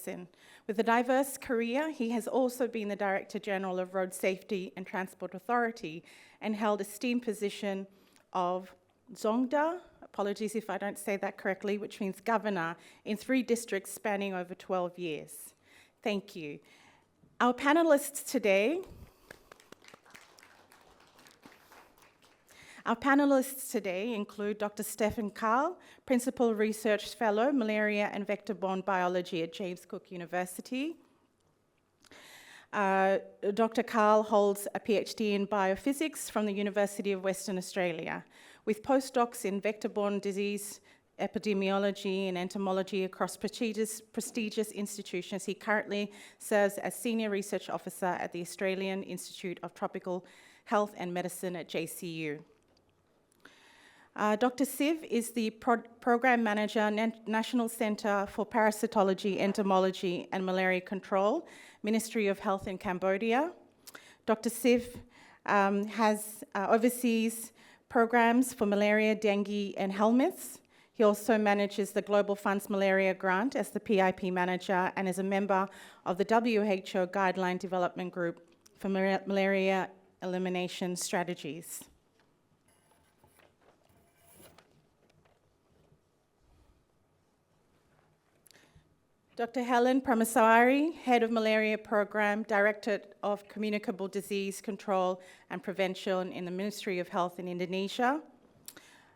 medicine. With a diverse career, he has also been the Director General of Road Safety and Transport Authority and held esteemed position of Zongda, apologies if I don't say that correctly, which means governor, in 3 districts spanning over 12 years. Thank you. Our panelists today include Dr. Stephan Karl, Principal Research Fellow, Malaria and Vector-Borne Biology at James Cook University. Dr. Karl holds a PhD in biophysics from the University of Western Australia, with postdocs in vector-borne disease, epidemiology and entomology across prestigious institutions. He currently serves as Senior Research Officer at the Australian Institute of Tropical Health and Medicine at JCU. Dr. Siv is the Program Manager, National Centre for Parasitology, Entomology and Malaria Control, Ministry of Health in Cambodia. Dr. Siv oversees programs for malaria, dengue and helminths. He also manages the Global Fund's Malaria Grant as the PIP Manager and is a member of the WHO Guideline Development Group for Malaria Elimination Strategies. Dr. Helen Pramasawari, Head of Malaria Program, Directorate of Communicable Disease Control and Prevention in the Ministry of Health in Indonesia.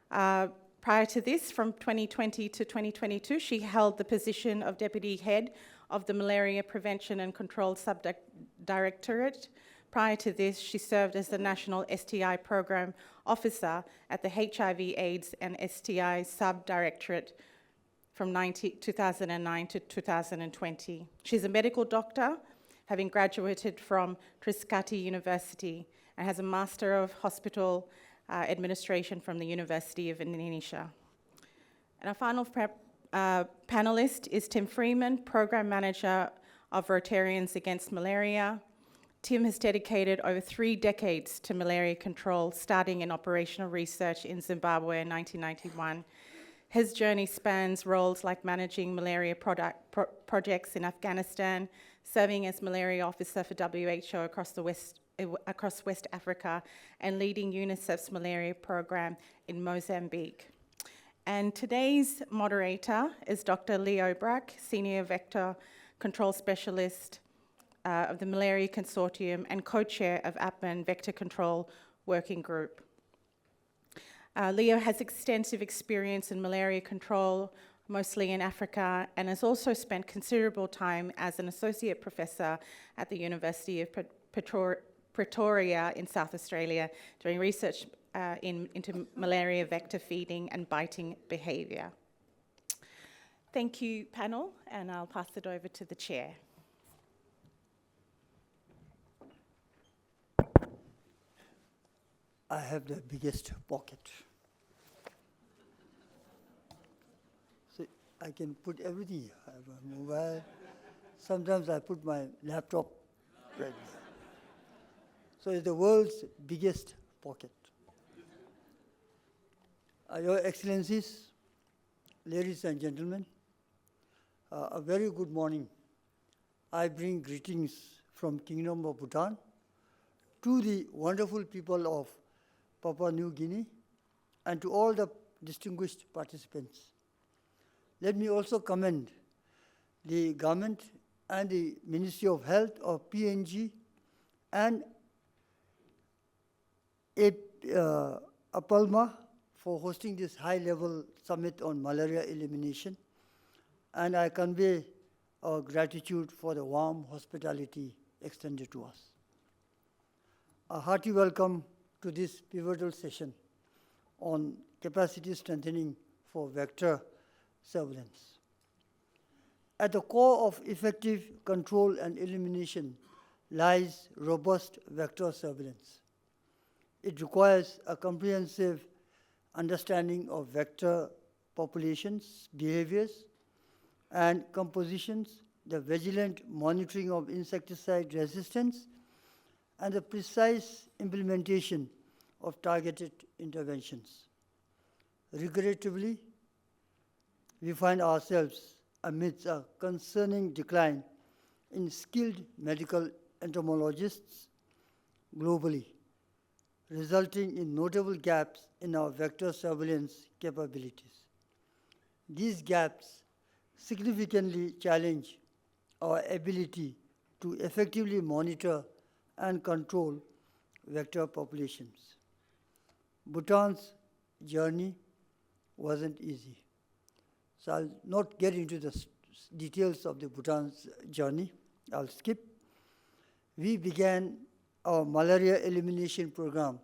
Prior to this, from 2020 to 2022, she held the position of Deputy Head of the Malaria Prevention and Control Subdirectorate. Prior to this, she served as the National STI Program Officer at the HIV/AIDS and STI Subdirectorate from 2009 to 2020. She's a medical doctor, having graduated from Trisakti University, and has a Master of Hospital Administration from the University of Indonesia. And our final panelist is Tim Freeman, Program Manager of Rotarians Against Malaria. Tim has dedicated over 3 decades to malaria control, starting in operational research in Zimbabwe in 1991. His journey spans roles like managing malaria projects in Afghanistan, serving as malaria officer for WHO across West Africa, and leading UNICEF's malaria program in Mozambique. And today's moderator is Dr. Leo Braack, Senior Vector Control Specialist of the Malaria Consortium and co-chair of APMEN Vector Control Working Group. Leo has extensive experience in malaria control, mostly in Africa, and has also spent considerable time as an associate professor at the University of Pretoria in South Australia, doing research into malaria vector feeding and biting behaviour. Thank you, panel, and I'll pass it over to the chair. I have the biggest pocket. So I can put everything here. I have a mobile. Sometimes I put my laptop right there. So it's the world's biggest pocket. Your Excellencies, ladies and gentlemen, a very good morning. I bring greetings from Kingdom of Bhutan to the wonderful people of Papua New Guinea, and to all the distinguished participants. Let me also commend the government and the Ministry of Health of PNG and APMEN for hosting this high-level summit on malaria elimination, and I convey our gratitude for the warm hospitality extended to us. A hearty welcome to this pivotal session on capacity strengthening for vector surveillance. At the core of effective control and elimination lies robust vector surveillance. It requires a comprehensive understanding of vector populations, behaviors, and compositions, the vigilant monitoring of insecticide resistance, and the precise implementation of targeted interventions. Regrettably, we find ourselves amidst a concerning decline in skilled medical entomologists globally, resulting in notable gaps in our vector surveillance capabilities. These gaps significantly challenge our ability to effectively monitor and control vector populations. Bhutan's journey wasn't easy. So I'll not get into the details of the Bhutan's journey. I'll skip. We began our malaria elimination program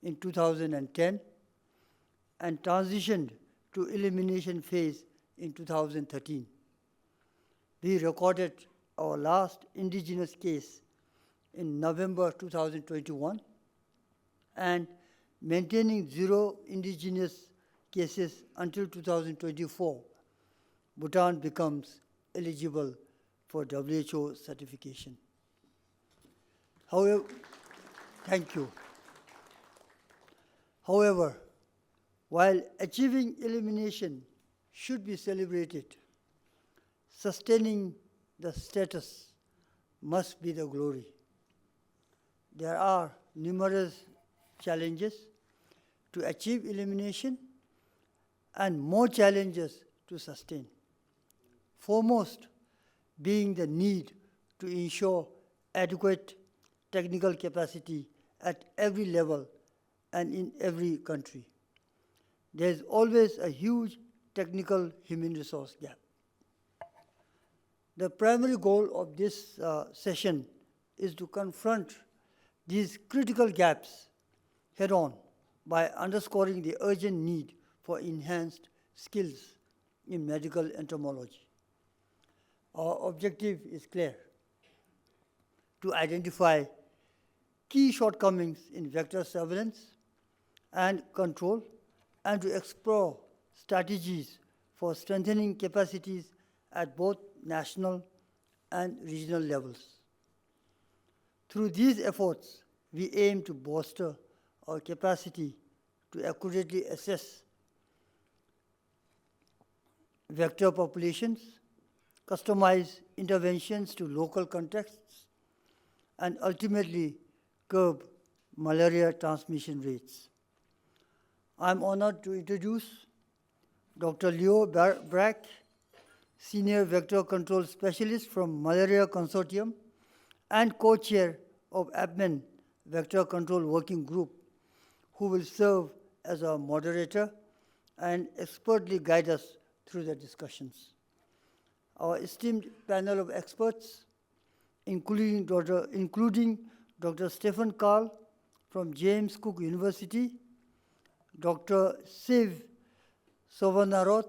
in 2010 and transitioned to elimination phase in 2013. We recorded our last indigenous case in November 2021, and maintaining 0 indigenous cases until 2024, Bhutan becomes eligible for WHO certification. However, thank you. However, while achieving elimination should be celebrated, sustaining the status must be the glory. There are numerous challenges to achieve elimination and more challenges to sustain. Foremost being the need to ensure adequate technical capacity at every level and in every country. There is always a huge technical human resource gap. The primary goal of this session is to confront these critical gaps head-on by underscoring the urgent need for enhanced skills in medical entomology. Our objective is clear: to identify key shortcomings in vector surveillance and control, and to explore strategies for strengthening capacities at both national and regional levels. Through these efforts, we aim to bolster our capacity to accurately assess vector populations, customize interventions to local contexts, and ultimately curb malaria transmission rates. I'm honored to introduce Dr. Leo Braack, Senior Vector Control Specialist from Malaria Consortium and co-chair of APMEN Vector Control Working Group, who will serve as our moderator and expertly guide us through the discussions. Our esteemed panel of experts, including Dr. Stephan Karl from James Cook University, Dr. Siv Sovanarot,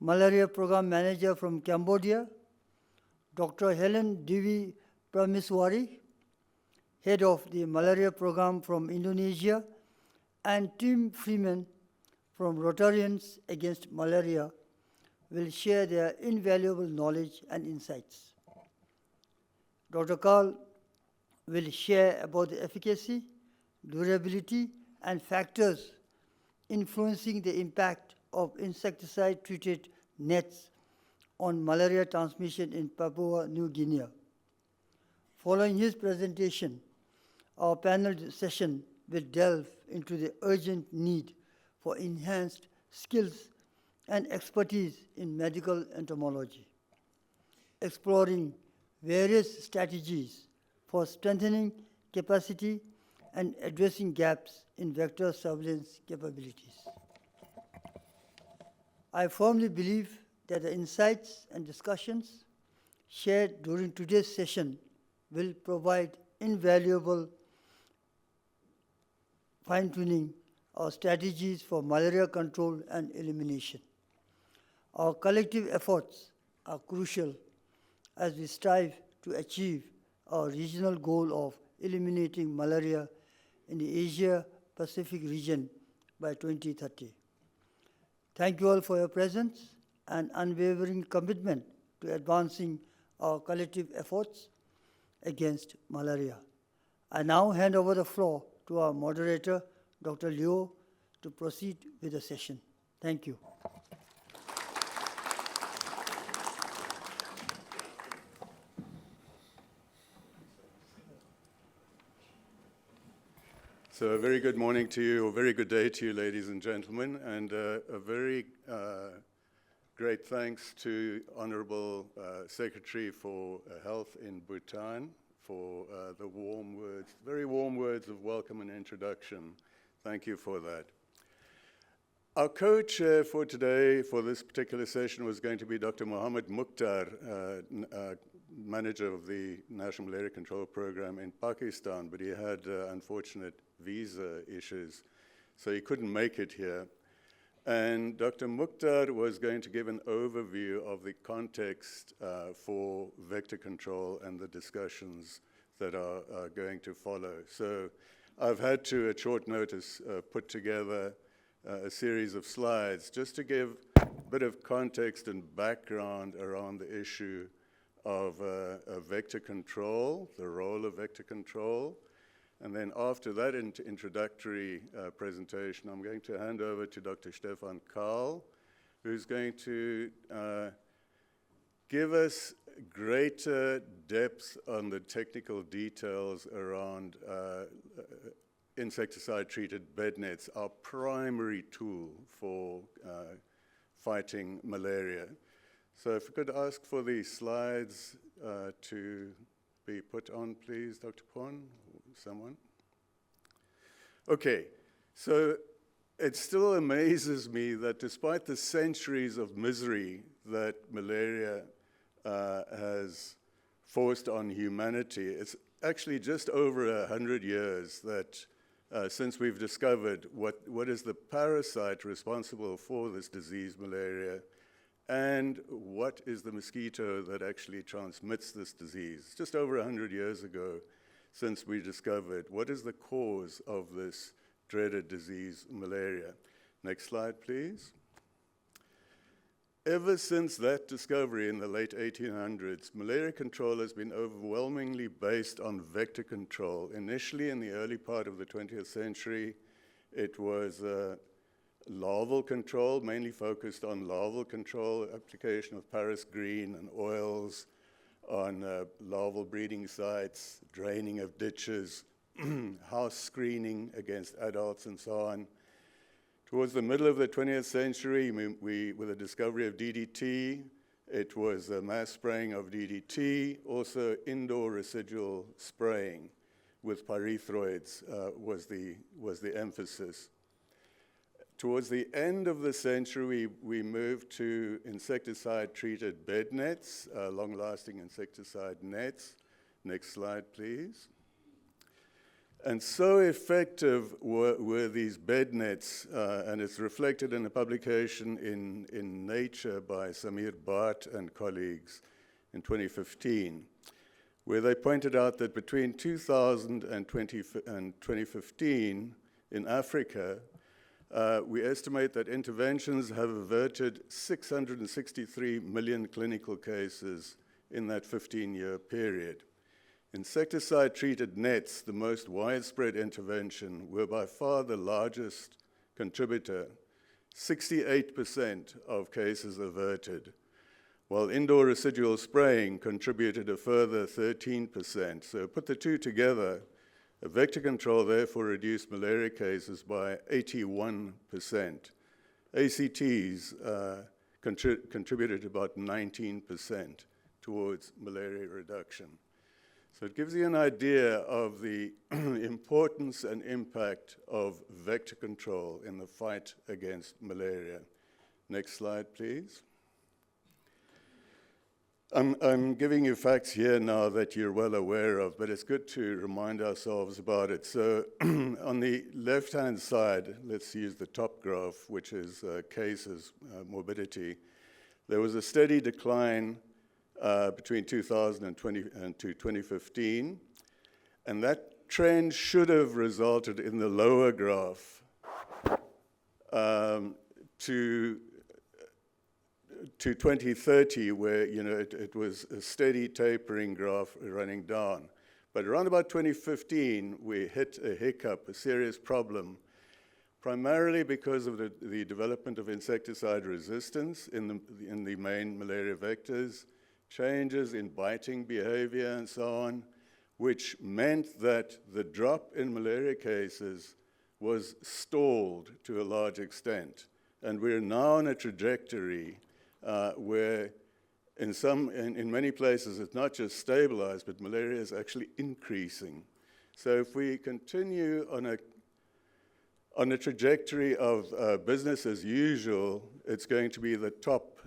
Malaria Program Manager from Cambodia, Dr. Helen Devi Prameswari, Head of the Malaria Program from Indonesia, and Tim Freeman from Rotarians Against Malaria will share their invaluable knowledge and insights. Dr. Karl will share about the efficacy, durability, and factors influencing the impact of insecticide-treated nets on malaria transmission in Papua New Guinea. Following his presentation, our panel session will delve into the urgent need for enhanced skills and expertise in medical entomology, exploring various strategies for strengthening capacity and addressing gaps in vector surveillance capabilities. I firmly believe that the insights and discussions shared during today's session will provide invaluable fine-tuning our strategies for malaria control and elimination. Our collective efforts are crucial as we strive to achieve our regional goal of eliminating malaria in the Asia-Pacific region by 2030. Thank you all for your presence and unwavering commitment to advancing our collective efforts against malaria. I now hand over the floor to our moderator, Dr. Leo, to proceed with the session. Thank you. So a very good morning to you, or very good day to you, ladies and gentlemen, and a very great thanks to Honourable Secretary for Health in Bhutan for the warm words, very warm words of welcome and introduction. Thank you for that. Our co-chair for today, for this particular session, was going to be Dr. Mohammed Mukhtar, manager of the National Malaria Control Program in Pakistan, but he had unfortunate visa issues, so he couldn't make it here. And Dr. Mukhtar was going to give an overview of the context for vector control and the discussions that are going to follow. So I've had to, at short notice, put together a series of slides just to give a bit of context and background around the issue of vector control, the role of vector control. And then after that introductory presentation, I'm going to hand over to Dr. Stephan Karl, who's going to give us greater depth on the technical details around insecticide-treated bed nets, our primary tool for fighting malaria. So if we could ask for the slides to be put on, please, Dr. Pon, someone. Okay, so it still amazes me that despite the centuries of misery that malaria has forced on humanity, it's actually just over 100 years that since we've discovered what is the parasite responsible for this disease, malaria, and what is the mosquito that actually transmits this disease. Just over 100 years ago since we discovered what is the cause of this dreaded disease, malaria. Next slide, please. Ever since that discovery in the late 1800s, malaria control has been overwhelmingly based on vector control. Initially, in the early part of the 20th century, it was larval control, mainly focused on larval control, application of Paris green and oils on larval breeding sites, draining of ditches, house screening against adults, and so on. Towards the middle of the 20th century, with the discovery of DDT, it was mass spraying of DDT, also indoor residual spraying with pyrethroids was the emphasis. Towards the end of the century, we moved to insecticide-treated bed nets, long-lasting insecticide nets. Next slide, please. And so effective were these bed nets, and it's reflected in a publication in Nature by Samir Bhatt and colleagues in 2015, where they pointed out that between 2000 and 2015 in Africa, we estimate that interventions have averted 663 million clinical cases in that 15-year period. Insecticide-treated nets, the most widespread intervention, were by far the largest contributor, 68% of cases averted, while indoor residual spraying contributed a further 13%. So put the two together, vector control therefore reduced malaria cases by 81%. ACTs contributed about 19% towards malaria reduction. So it gives you an idea of the importance and impact of vector control in the fight against malaria. Next slide, please. I'm giving you facts here now that you're well aware of, but it's good to remind ourselves about it. So on the left-hand side, let's use the top graph, which is cases, morbidity. There was a steady decline between 2000 and 2015, and that trend should have resulted in the lower graph to 2030, where it was a steady tapering graph running down. But around about 2015, we hit a hiccup, a serious problem, primarily because of the development of insecticide resistance in the main malaria vectors, changes in biting behavior and so on, which meant that the drop in malaria cases was stalled to a large extent. And we're now on a trajectory where in many places it's not just stabilized, but malaria is actually increasing. So if we continue on a trajectory of business as usual, it's going to be the top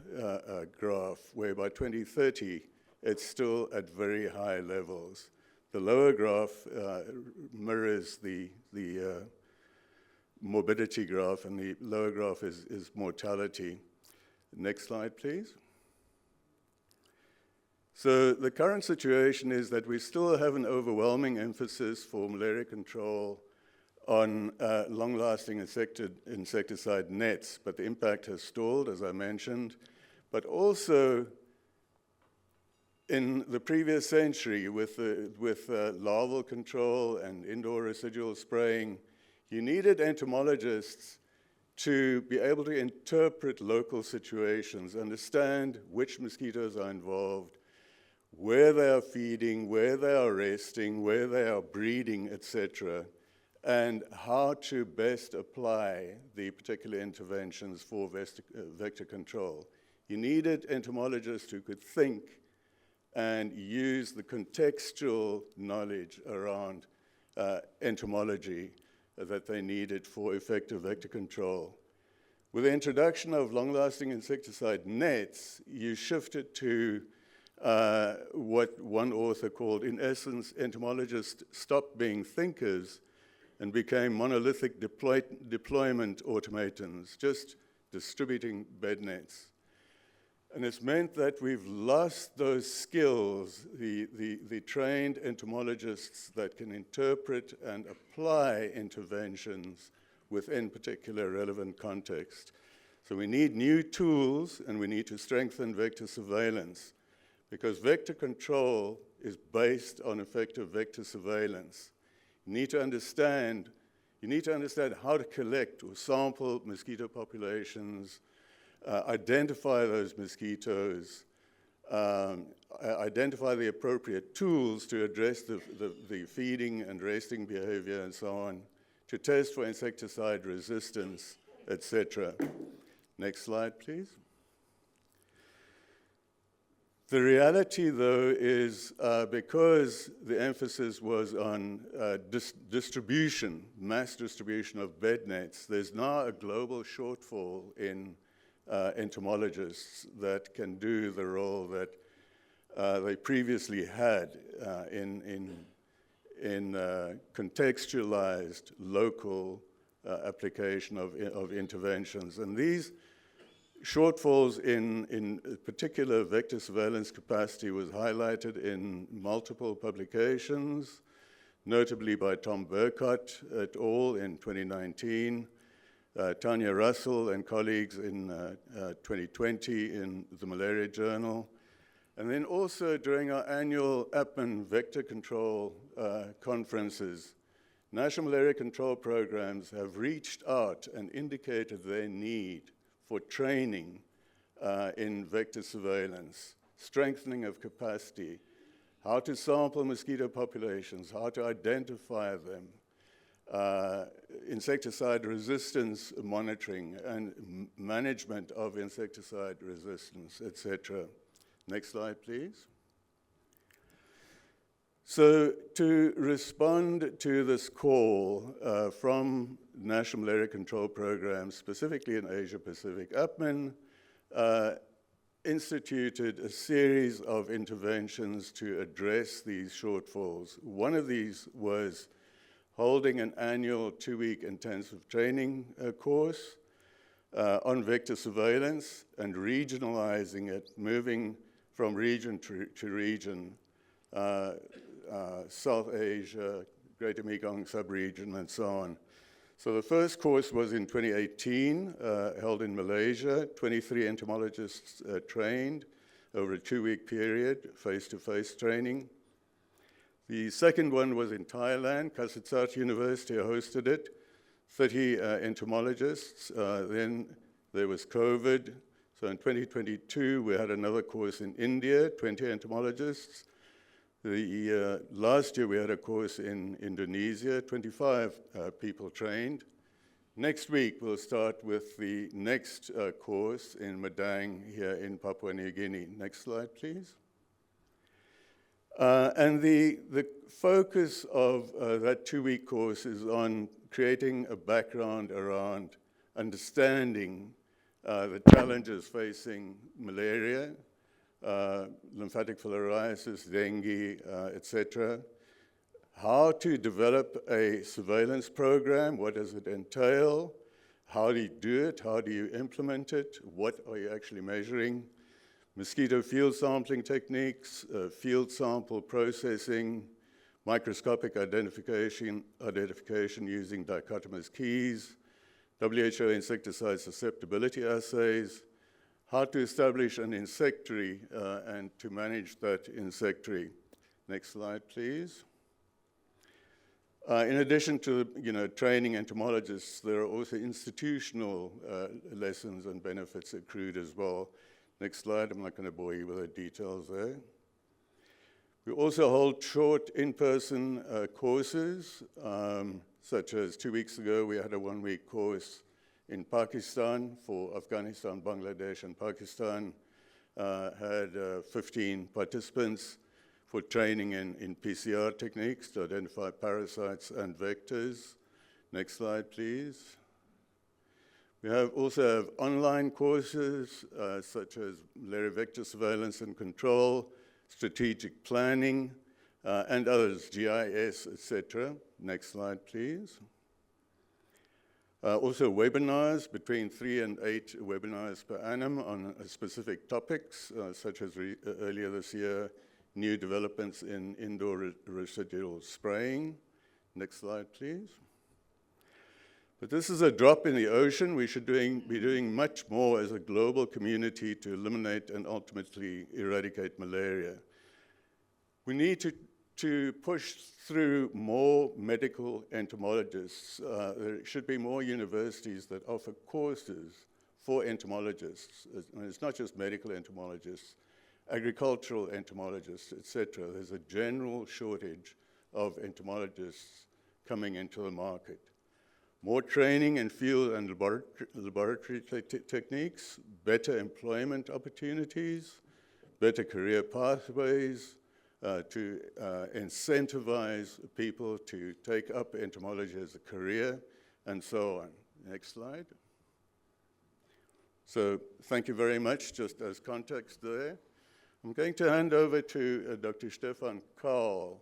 graph, where by 2030, it's still at very high levels. The lower graph mirrors the morbidity graph, and the lower graph is mortality. Next slide, please. So the current situation is that we still have an overwhelming emphasis for malaria control on long-lasting insecticide nets, but the impact has stalled, as I mentioned. But also, in the previous century, with larval control and indoor residual spraying, you needed entomologists to be able to interpret local situations, understand which mosquitoes are involved, where they are feeding, where they are resting, where they are breeding, etc., and how to best apply the particular interventions for vector control. You needed entomologists who could think and use the contextual knowledge around entomology that they needed for effective vector control. With the introduction of long-lasting insecticide nets, you shifted to what one author called, in essence, entomologists stopped being thinkers and became monolithic deployment automatons, just distributing bed nets. And it's meant that we've lost those skills, the trained entomologists that can interpret and apply interventions within particular relevant context. So we need new tools, and we need to strengthen vector surveillance, because vector control is based on effective vector surveillance. You need to understand how to collect or sample mosquito populations, identify those mosquitoes, identify the appropriate tools to address the feeding and resting behavior and so on, to test for insecticide resistance, etc. Next slide, please. The reality, though, is because the emphasis was on distribution, mass distribution of bed nets, there's now a global shortfall in entomologists that can do the role that they previously had in contextualized local application of interventions. And these shortfalls in particular vector surveillance capacity was highlighted in multiple publications, notably by Tom Burkott et al. In 2019, Tanya Russell and colleagues in 2020 in the Malaria Journal, and then also during our annual APMEN vector control conferences. National malaria control programs have reached out and indicated their need for training in vector surveillance, strengthening of capacity, how to sample mosquito populations, how to identify them, insecticide resistance monitoring and management of insecticide resistance, etc. Next slide, please. So to respond to this call from National Malaria Control Programs, specifically in Asia Pacific, APMEN instituted a series of interventions to address these shortfalls. One of these was holding an annual 2-week intensive training course on vector surveillance and regionalizing it, moving from region to region, South Asia, Greater Mekong sub-region, and so on. So the first course was in 2018, held in Malaysia. 23 entomologists trained over a 2-week period, face-to-face training. The second one was in Thailand. Kasetsart University hosted it, 30 entomologists. Then there was COVID. So in 2022, we had another course in India, 20 entomologists. Last year we had a course in Indonesia, 25 people trained. Next week we'll start with the next course in Madang here in Papua New Guinea. Next slide, please. And the focus of that 2-week course is on creating a background around understanding the challenges facing malaria, lymphatic filariasis, dengue, etc. How to develop a surveillance program, what does it entail, how do you do it, how do you implement it, what are you actually measuring, mosquito field sampling techniques, field sample processing, microscopic identification using dichotomous keys, WHO insecticide susceptibility assays, how to establish an insectary and to manage that insectary. Next slide, please. In addition to training entomologists, there are also institutional lessons and benefits accrued as well. Next slide, I'm not going to bore you with the details there. We also hold short in-person courses, such as 2 weeks ago we had a 1-week course in Pakistan for Afghanistan, Bangladesh, and Pakistan. Had 15 participants for training in PCR techniques to identify parasites and vectors. Next slide, please. We also have online courses such as malaria vector surveillance and control, strategic planning, and others, GIS, etc. Next slide, please. Also webinars, between 3 and 8 webinars per annum on specific topics, such as earlier this year, new developments in indoor residual spraying. Next slide, please. But this is a drop in the ocean. We should be doing much more as a global community to eliminate and ultimately eradicate malaria. We need to push through more medical entomologists. There should be more universities that offer courses for entomologists. And it's not just medical entomologists, agricultural entomologists, etc. There's a general shortage of entomologists coming into the market. More training in field and laboratory techniques, better employment opportunities, better career pathways, to incentivize people to take up entomology as a career, and so on. Next slide. So thank you very much, just as context there. I'm going to hand over to Dr. Stephan Karl,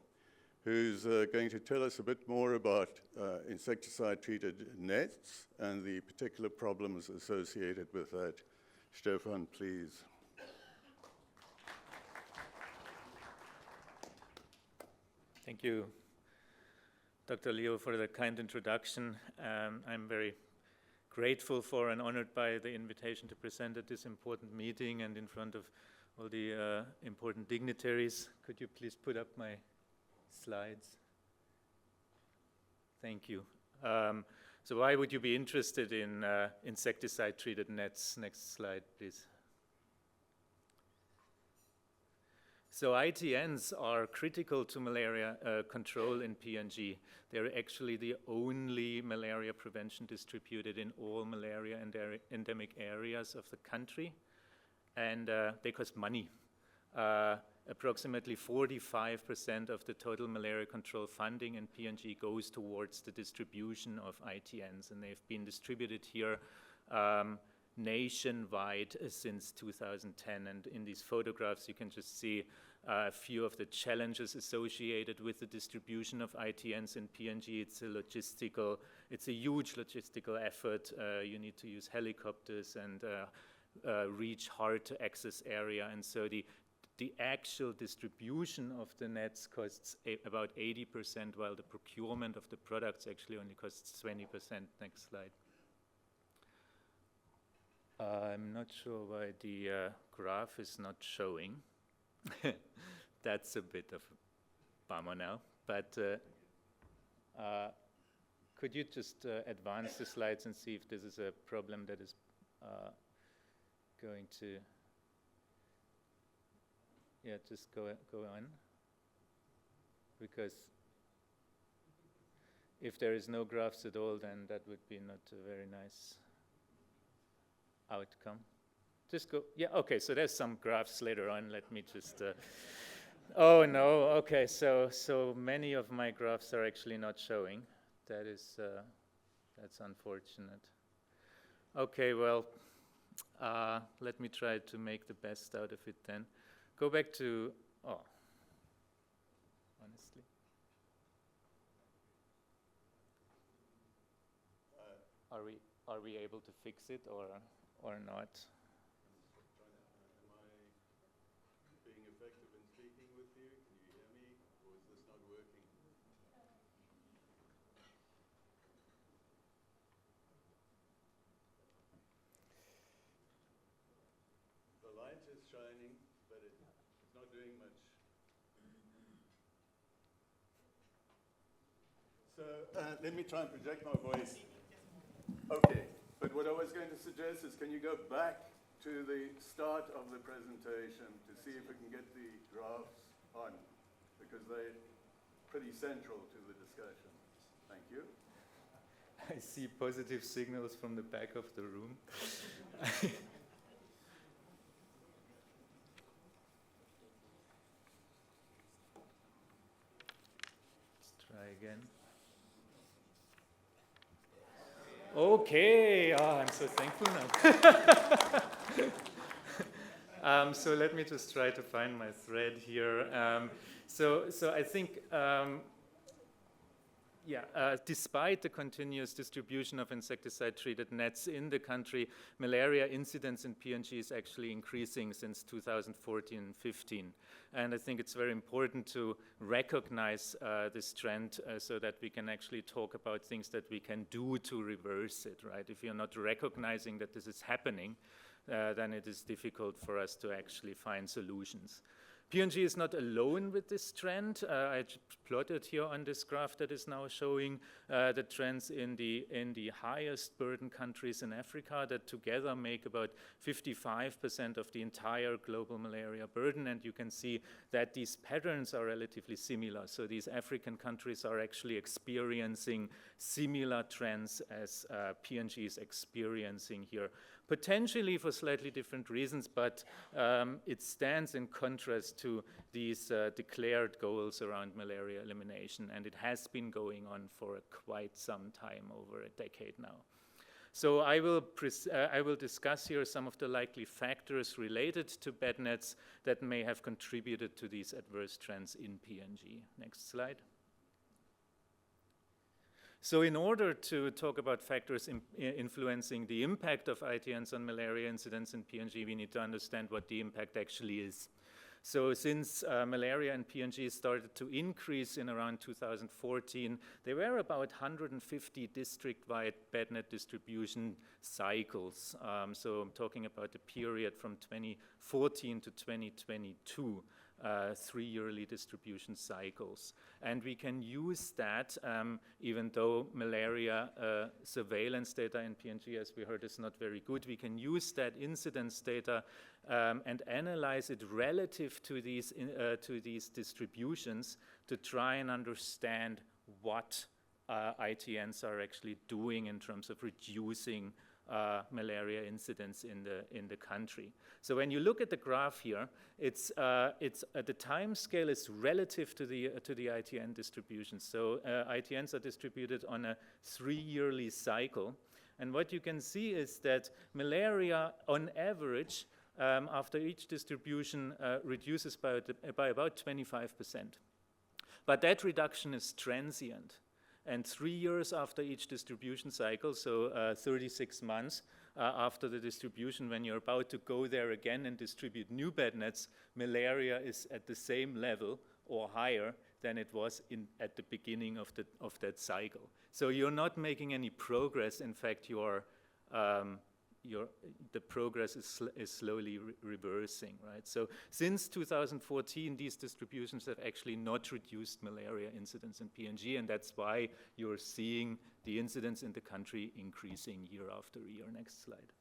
who's going to tell us a bit more about insecticide-treated nets and the particular problems associated with that. Stephan, please. Thank you, Dr. Leo, for the kind introduction. I'm very grateful for and honored by the invitation to present at this important meeting and in front of all the important dignitaries. Could you please put up my slides? Thank you. So why would you be interested in insecticide-treated nets? Next slide, please. So ITNs are critical to malaria control in PNG. They're actually the only malaria prevention distributed in all malaria and endemic areas of the country. And they cost money. Approximately 45% of the total malaria control funding in PNG goes towards the distribution of ITNs, and they've been distributed here nationwide since 2010. And in these photographs, you can just see a few of the challenges associated with the distribution of ITNs in PNG. It's a huge logistical effort. You need to use helicopters and reach hard-to-access area, and so the actual distribution of the nets costs about 80%, while the procurement of the products actually only costs 20%. Next slide. I'm not sure why the graph is not showing. That's a bit of a bummer now, but could you just advance the slides and see if this is a problem that is going to, yeah, just go on. because if there is no graphs at all, then that would be not a very nice outcome. Just go, yeah, okay, so there's some graphs later on. Let me just, oh no, okay, so many of my graphs are actually not showing. That is, that's unfortunate. Okay, well, let me try to make the best out of it then. Go back to, oh, honestly. Are we able to fix it or not? Am I being effective in speaking with you? Can you hear me? Or is this not working? The light is shining, but it's not doing much. So let me try and project my voice. Okay, but what I was going to suggest is, can you go back to the start of the presentation to see if we can get the graphs on, because they're pretty central to the discussion. Thank you. I see positive signals from the back of the room. Let's try again. Okay, I'm so thankful now. So let me just try to find my thread here. So I think, despite the continuous distribution of insecticide-treated nets in the country, malaria incidence in PNG is actually increasing since 2014 and 15. And I think it's very important to recognize this trend so that we can actually talk about things that we can do to reverse it, right? If you're not recognizing that this is happening, then it is difficult for us to actually find solutions. PNG is not alone with this trend. I plotted here on this graph that is now showing the trends in the highest burden countries in Africa that together make about 55% of the entire global malaria burden. And you can see that these patterns are relatively similar. So these African countries are actually experiencing similar trends as PNG is experiencing here. Potentially for slightly different reasons, but it stands in contrast to these declared goals around malaria elimination, and it has been going on for quite some time, over a decade now. So I will discuss here some of the likely factors related to bed nets that may have contributed to these adverse trends in PNG. Next slide. So in order to talk about factors influencing the impact of ITNs on malaria incidence in PNG, we need to understand what the impact actually is. So since malaria in PNG started to increase in around 2014, there were about 150 district-wide bednet distribution cycles. So I'm talking about the period from 2014 to 2022. 3-yearly distribution cycles. And we can use that, even though malaria surveillance data in PNG, as we heard, is not very good, we can use that incidence data and analyze it relative to these distributions to try and understand what ITNs are actually doing in terms of reducing malaria incidence in the country. So when you look at the graph here, it's the time scale is relative to the ITN distribution. So ITNs are distributed on a 3-yearly cycle, and what you can see is that malaria, on average, after each distribution, reduces by about 25%. But that reduction is transient. And 3 years after each distribution cycle, so 36 months after the distribution, when you're about to go there again and distribute new bed nets, malaria is at the same level or higher than it was at the beginning of that cycle. So you're not making any progress. In fact, the progress is slowly reversing, right? So since 2014, these distributions have actually not reduced malaria incidence in PNG, and that's why you're seeing the incidence in the country increasing year after year. Next slide.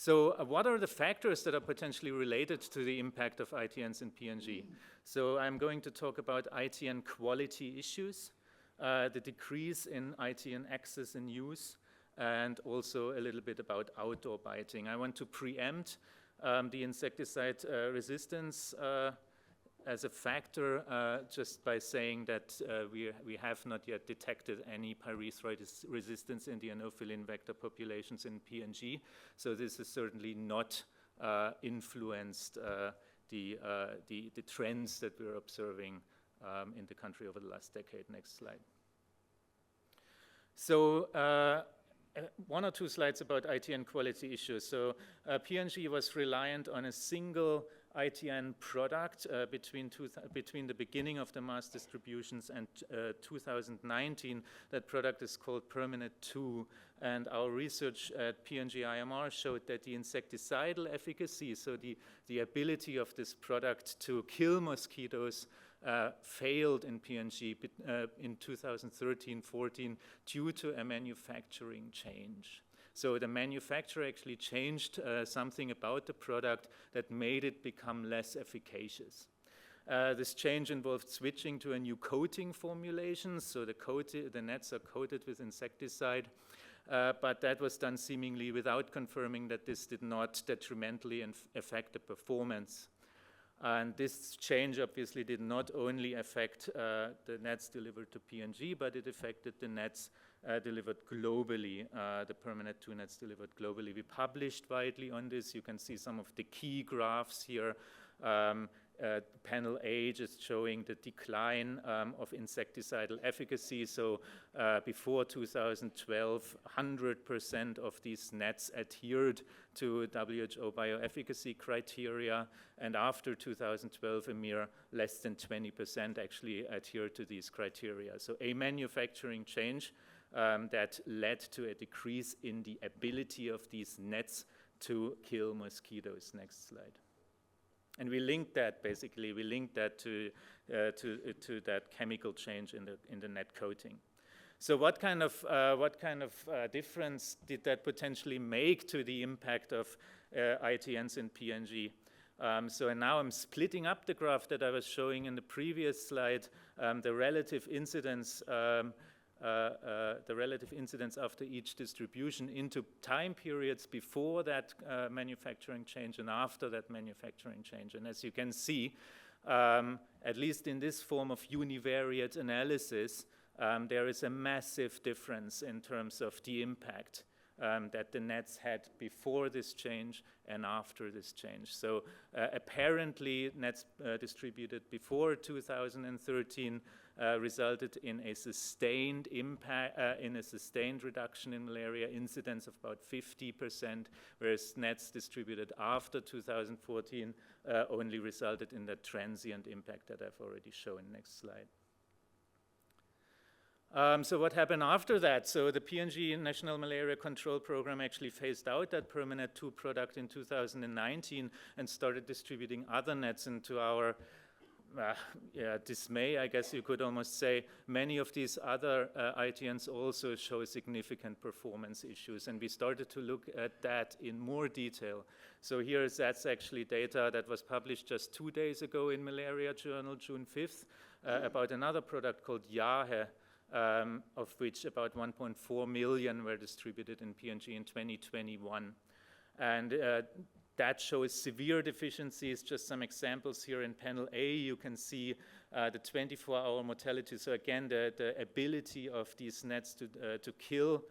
So what are the factors that are potentially related to the impact of ITNs in PNG? So I'm going to talk about ITN quality issues, the decrease in ITN access and use, and also a little bit about outdoor biting. I want to preempt the insecticide resistance as a factor just by saying that we have not yet detected any pyrethroid resistance in the anopheline vector populations in PNG. So this has certainly not influenced the trends that we're observing in the country over the last decade. Next slide. So one or two slides about ITN quality issues. So PNG was reliant on a single ITN product between the beginning of the mass distributions and 2019. That product is called Permanent 2, and our research at PNG IMR showed that the insecticidal efficacy, so the ability of this product to kill mosquitoes, failed in PNG in 2013-14 due to a manufacturing change. So the manufacturer actually changed something about the product that made it become less efficacious. This change involved switching to a new coating formulation, so the nets are coated with insecticide, but that was done seemingly without confirming that this did not detrimentally affect the performance. And this change obviously did not only affect the nets delivered to PNG, but it affected the nets delivered globally, the Permanent 2 nets delivered globally. We published widely on this. You can see some of the key graphs here. Panel A is showing the decline of insecticidal efficacy. So before 2012, 100% of these nets adhered to WHO bioefficacy criteria, and after 2012, a mere less than 20% actually adhered to these criteria. So a manufacturing change that led to a decrease in the ability of these nets to kill mosquitoes. Next slide. And we linked that basically. We linked that to that chemical change in the net coating. So what kind of difference did that potentially make to the impact of ITNs in PNG? So now I'm splitting up the graph that I was showing in the previous slide, the relative incidence. The relative incidence after each distribution into time periods before that manufacturing change and after that manufacturing change. And as you can see, at least in this form of univariate analysis, there is a massive difference in terms of the impact that the nets had before this change and after this change. So apparently nets distributed before 2013 resulted in a sustained impact, in a sustained reduction in malaria incidence of about 50%, whereas nets distributed after 2014 only resulted in that transient impact that I've already shown. Next slide. So what happened after that? So the PNG National Malaria Control Program actually phased out that Permanent 2 product in 2019 and started distributing other nets. And to our dismay, I guess you could almost say, many of these other ITNs also show significant performance issues. And we started to look at that in more detail. So that's actually data that was published just 2 days ago in Malaria Journal, June 5th, about another product called Yahe, of which about 1.4 million were distributed in PNG in 2021. And that shows severe deficiencies. Just some examples here in panel A, you can see the 24-hour mortality. So again, the ability of these nets to kill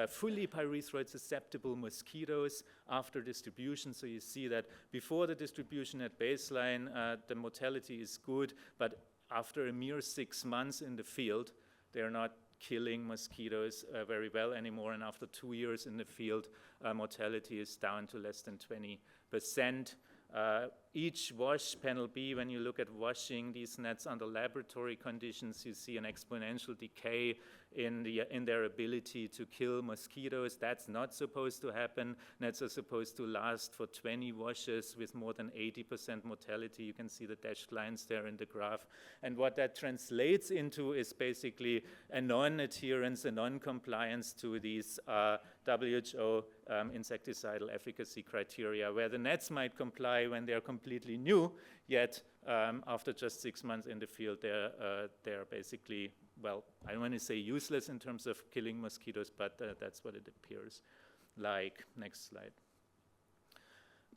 fully pyrethroid susceptible mosquitoes after distribution. So you see that before the distribution at baseline, the mortality is good, but after a mere 6 months in the field, they're not killing mosquitoes very well anymore, and after 2 years in the field, mortality is down to less than 20%. each wash, panel B, when you look at washing these nets under laboratory conditions, you see an exponential decay in their ability to kill mosquitoes. That's not supposed to happen. Nets are supposed to last for 20 washes with more than 80% mortality. You can see the dashed lines there in the graph. And what that translates into is basically a non-adherence, a non-compliance to these WHO insecticidal efficacy criteria, where the nets might comply when they're completely new, yet after just 6 months in the field, they're basically, well, I don't want to say useless in terms of killing mosquitoes, but that's what it appears like. Next slide.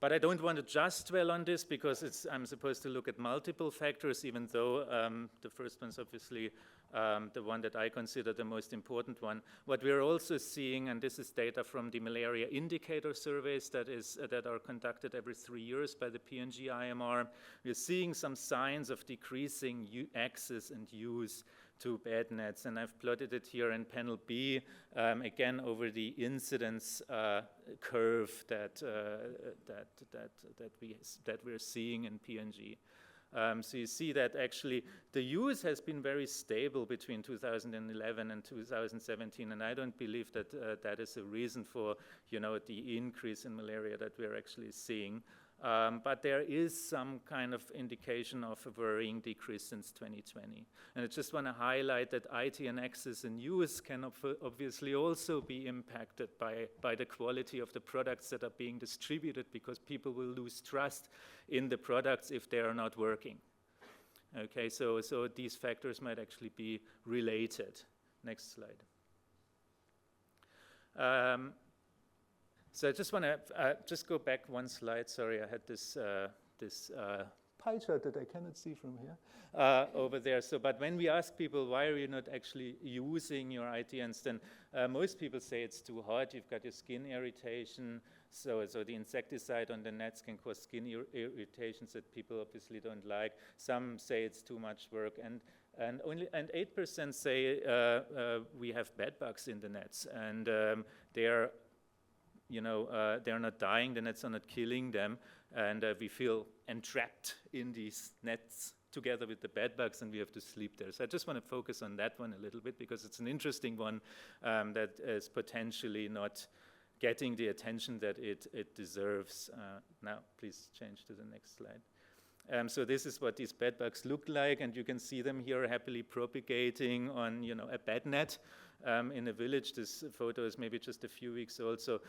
But I don't want to just dwell on this because I'm supposed to look at multiple factors, even though the first one's obviously the one that I consider the most important one. What we're also seeing, and this is data from the malaria indicator surveys that are conducted every 3 years by the PNG IMR, we're seeing some signs of decreasing access and use to bed nets, and I've plotted it here in panel B, again over the incidence curve that we're seeing in PNG. So you see that actually the use has been very stable between 2011 and 2017, and I don't believe that that is a reason for, you know, the increase in malaria that we're actually seeing. But there is some kind of indication of a worrying decrease since 2020. And I just want to highlight that ITN access and use can obviously also be impacted by the quality of the products that are being distributed, because people will lose trust in the products if they are not working. Okay, so these factors might actually be related. Next slide. So I just want to just go back one slide. Sorry, I had this pie chart that I cannot see from here over there. So, but when we ask people, why are you not actually using your ITNs, then most people say it's too hot, you've got your skin irritation. So the insecticide on the nets can cause skin irritations that people obviously don't like. Some say it's too much work, and 8% say we have bed bugs in the nets, and they're not dying, the nets are not killing them, and we feel entrapped in these nets together with the bed bugs, and we have to sleep there. So I just want to focus on that one a little bit, because it's an interesting one that is potentially not getting the attention that it deserves. Now, please change to the next slide. So this is what these bed bugs look like, and you can see them here happily propagating on, you know, a bed net. In a village. This photo is maybe just a few weeks old. So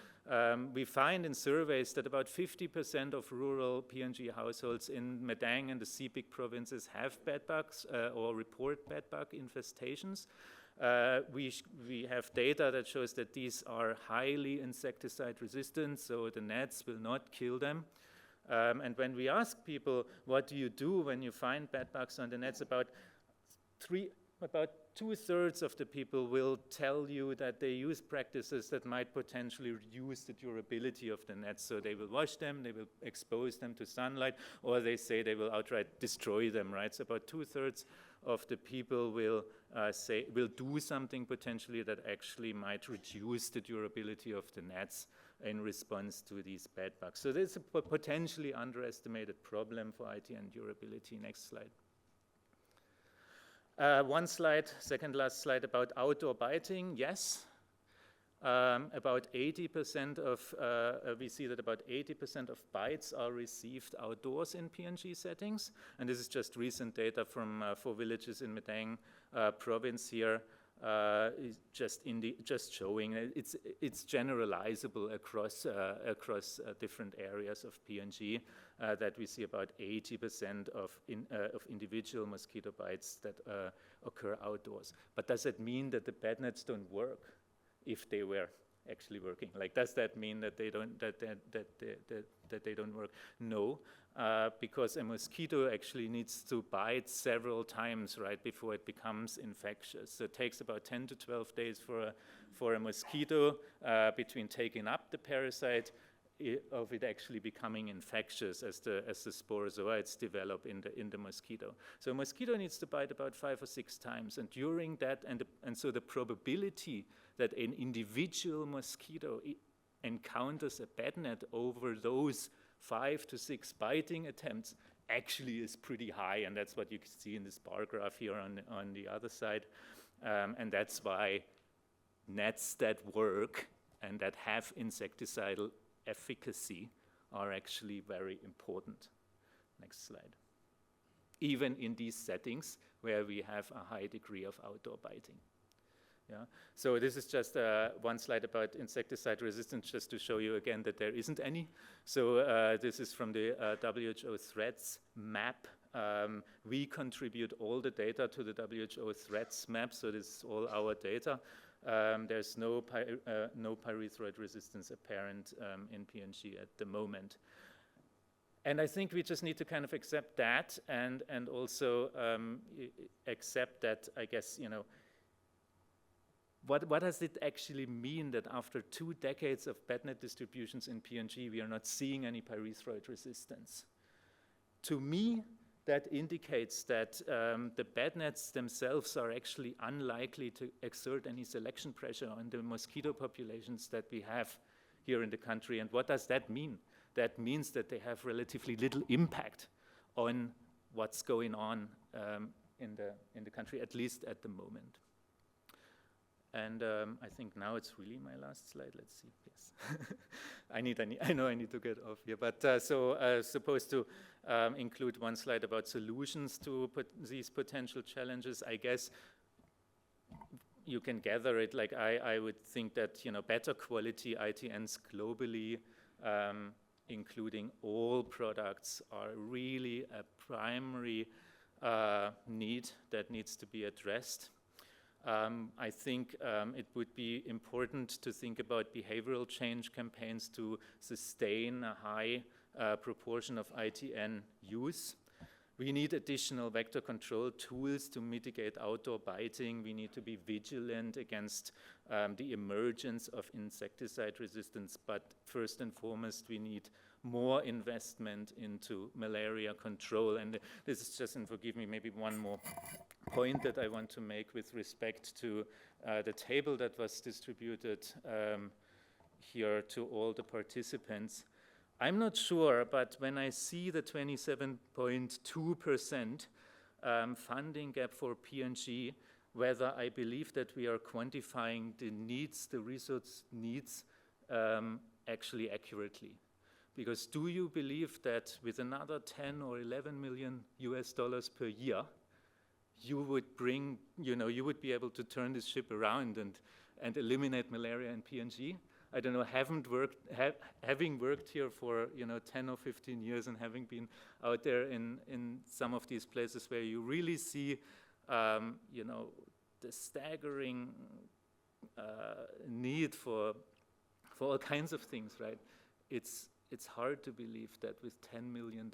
we find in surveys that about 50% of rural PNG households in Madang and the Sepik provinces have bed bugs or report bed bug infestations. We have data that shows that these are highly insecticide resistant, so the nets will not kill them. And when we ask people, what do you do when you find bed bugs on the nets, about 2/3 of the people will tell you that they use practices that might potentially reduce the durability of the nets. So they will wash them, they will expose them to sunlight, or they say they will outright destroy them, right? So about 2/3 of the people will do something potentially that actually might reduce the durability of the nets in response to these bed bugs. So there's a potentially underestimated problem for ITN durability. Next slide. One slide, second last slide, about outdoor biting. Yes, about 80% of, we see that about 80% of bites are received outdoors in PNG settings. And this is just recent data from 4 villages in Madang province here. Just showing it's generalizable across different areas of PNG, that we see about 80% of individual mosquito bites that occur outdoors. But does that mean that the bed nets don't work if they were actually working? Like, does that mean that they don't that they don't work? No. Because a mosquito actually needs to bite several times, right, before it becomes infectious. So it takes about 10 to 12 days for a mosquito between taking up the parasite of it actually becoming infectious as the sporozoites develop in the mosquito. So a mosquito needs to bite about 5 or 6 times, and during that, and so the probability that an individual mosquito encounters a bed net over those 5 to 6 biting attempts actually is pretty high, and that's what you can see in this bar graph here on the other side. And that's why nets that work and that have insecticidal efficacy are actually very important. Next slide. Even in these settings where we have a high degree of outdoor biting. Yeah. So this is just one slide about insecticide resistance, just to show you again that there isn't any. So this is from the WHO threats map. We contribute all the data to the WHO threats map, so this is all our data. There's no pyrethroid resistance apparent in PNG at the moment. And I think we just need to kind of accept that and also accept that, I guess, you know, what does it actually mean that after 2 decades of bednet distributions in PNG, we are not seeing any pyrethroid resistance? To me, that indicates that the bednets themselves are actually unlikely to exert any selection pressure on the mosquito populations that we have here in the country. And what does that mean? That means that they have relatively little impact on what's going on in the country, at least at the moment. And I think now it's really my last slide. Let's see. Yes, I know I need to get off here. But supposed to include one slide about solutions to these potential challenges. I guess you can gather it. Like I would think that better quality ITNs globally, including all products, are really a primary need that needs to be addressed. I think it would be important to think about behavioral change campaigns to sustain a high proportion of ITN use. We need additional vector control tools to mitigate outdoor biting. We need to be vigilant against the emergence of insecticide resistance, but first and foremost, we need more investment into malaria control. And this is just, and forgive me, maybe one more point that I want to make with respect to the table that was distributed here to all the participants. I'm not sure, but when I see the 27.2% funding gap for PNG, whether I believe that we are quantifying the needs, the resource needs, actually accurately. Because do you believe that with another 10 or 11 million US dollars per year, you would bring, you would be able to turn this ship around and eliminate malaria in PNG? I don't know, having worked here for 10 or 15 years and having been out there in some of these places where you really see the staggering need for all kinds of things, right? It's hard to believe that with $10 million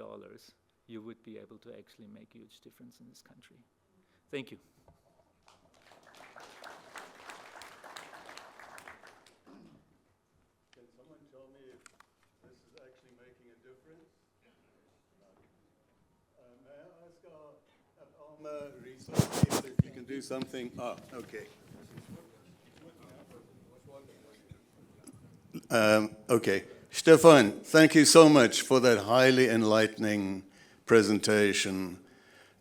you would be able to actually make a huge difference in this country. Thank you. Research team, if you can do something. Okay. Okay. Stephan, thank you so much for that highly enlightening presentation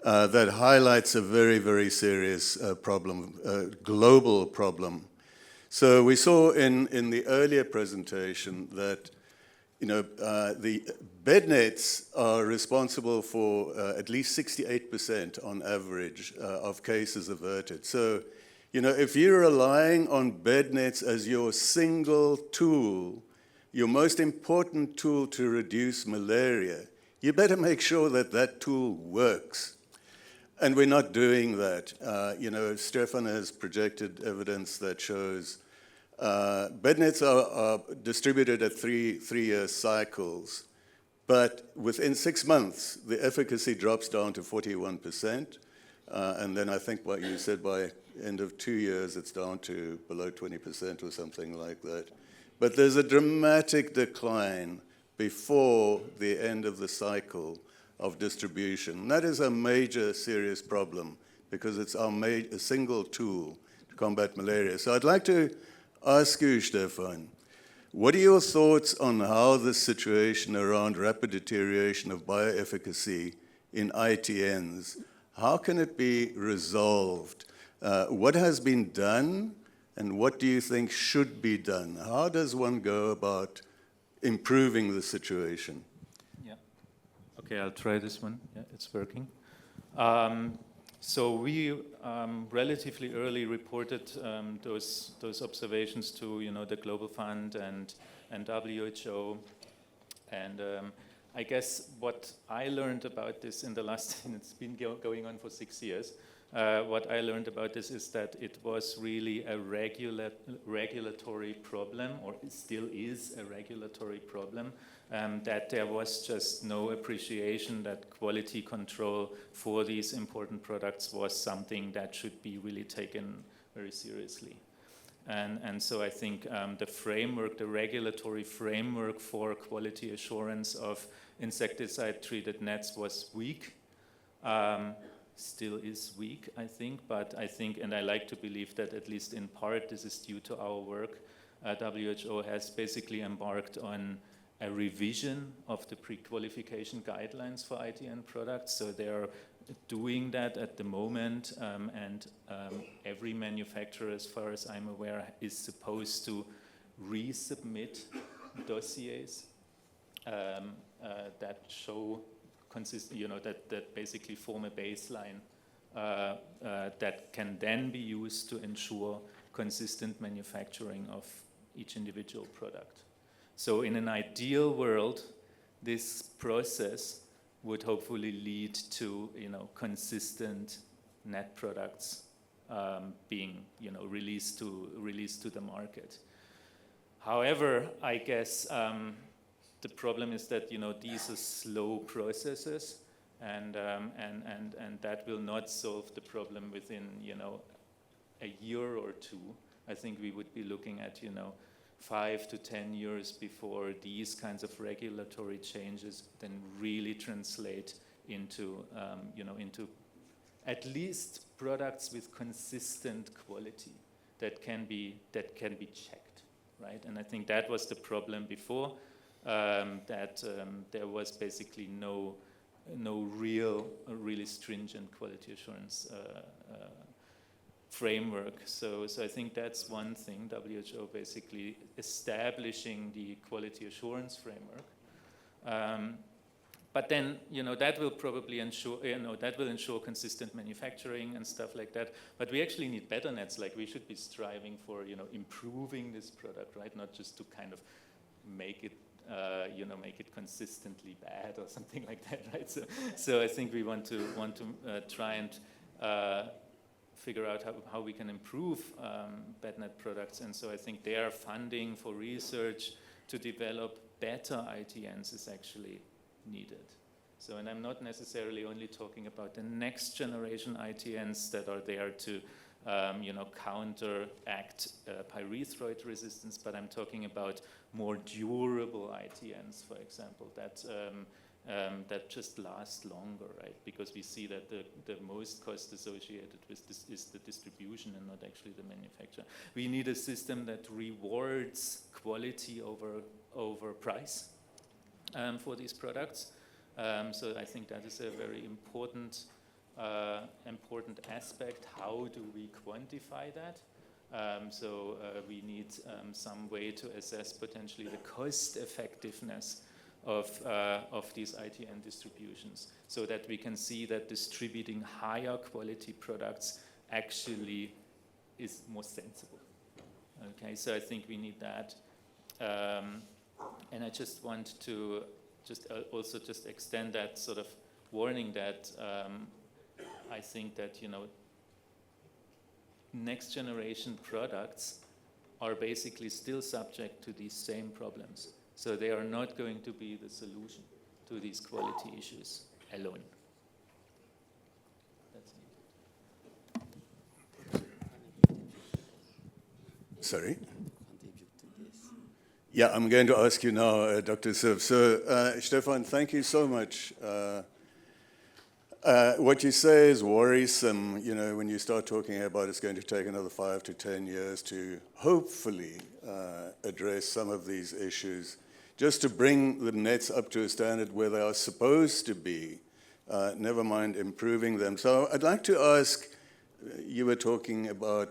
that highlights a very, very serious problem, global problem. So we saw in the earlier presentation that the bed nets are responsible for at least 68% on average of cases averted. So, if you're relying on bed nets as your single tool, your most important tool to reduce malaria, you better make sure that that tool works. And we're not doing that. Stephan has projected evidence that shows bed nets are distributed at three-year cycles, but within 6 months, the efficacy drops down to 41%, and then I think what you said by end of 2 years, it's down to below 20% or something like that. But there's a dramatic decline before the end of the cycle of distribution. And that is a major, serious problem because it's our single tool to combat malaria. So I'd like to ask you, Stephan, What are your thoughts on how the situation around rapid deterioration of bioefficacy in ITNs, how can it be resolved? What has been done, and what do you think should be done? How does one go about improving the situation? Yeah. Okay, I'll try this one. Yeah, it's working. So we relatively early reported those observations to the Global Fund and WHO, and I guess what I learned about this in the last, and it's been going on for 6 years. What I learned about this is that it was really a regulatory problem, or it still is a regulatory problem, that there was just no appreciation that quality control for these important products was something that should be really taken very seriously. And so I think the framework, the regulatory framework for quality assurance of insecticide-treated nets was weak. Still is weak, I think, but I think, and I like to believe that at least in part this is due to our work. WHO has basically embarked on a revision of the pre-qualification guidelines for ITN products, so they are doing that at the moment, and every manufacturer, as far as I'm aware, is supposed to resubmit dossiers that show that basically form a baseline that can then be used to ensure consistent manufacturing of each individual product. So in an ideal world, this process would hopefully lead to consistent net products being released to the market. However, I guess the problem is that these are slow processes, and that will not solve the problem within a year or two. I think we would be looking at 5 to 10 years before these kinds of regulatory changes then really translate into into at least products with consistent quality that can be checked, right? And I think that was the problem before. That there was basically no really stringent quality assurance framework. So I think that's one thing, WHO basically establishing the quality assurance framework. But then, that will probably ensure consistent manufacturing and stuff like that. But we actually need better nets. Like, we should be striving for, improving this product, right? Not just to kind of make it consistently bad or something like that, right? So I think we want to try and figure out how we can improve bad net products, and so I think their funding for research to develop better ITNs is actually needed. So, and I'm not necessarily only talking about the next generation ITNs that are there to counteract pyrethroid resistance, but I'm talking about more durable ITNs, for example, that just last longer, right? Because we see that the most cost associated with this is the distribution and not actually the manufacture. We need a system that rewards quality over price for these products. So I think that is a very important aspect. How do we quantify that? So we need some way to assess potentially the cost effectiveness of these ITN distributions, so that we can see that distributing higher quality products actually is more sensible. Okay, so I think we need that. And I just want to also extend that sort of warning that I think that next generation products are basically still subject to these same problems. So they are not going to be the solution to these quality issues alone. That's it. Sorry? Yeah, I'm going to ask you now, Dr. Siv. So, Stephan, thank you so much. What you say is worrisome, you know, when you start talking about it's going to take another 5 to 10 years to hopefully address some of these issues, just to bring the nets up to a standard where they are supposed to be, never mind improving them. So I'd like to ask, you were talking about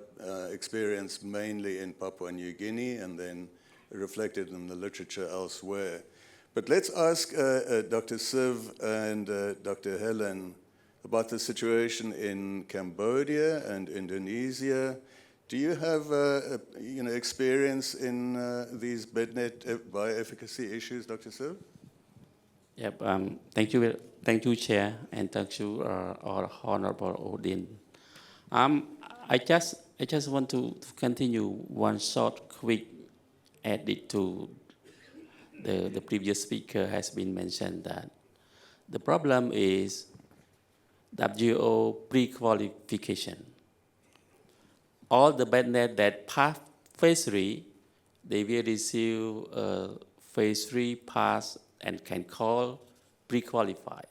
experience mainly in Papua New Guinea and then reflected in the literature elsewhere. But let's ask Dr. Siv and Dr. Helen about the situation in Cambodia and Indonesia. Do you have you know, experience in these bednet bioefficacy issues, Dr. Siv? Yep, thank you, Chair, and thank you, our Honourable audience. I just want to continue one short, quick edit to the previous speaker has been mentioned that the problem is WHO pre-qualification. All the bednet that pass phase 3, they will receive phase 3 pass and can call pre-qualified.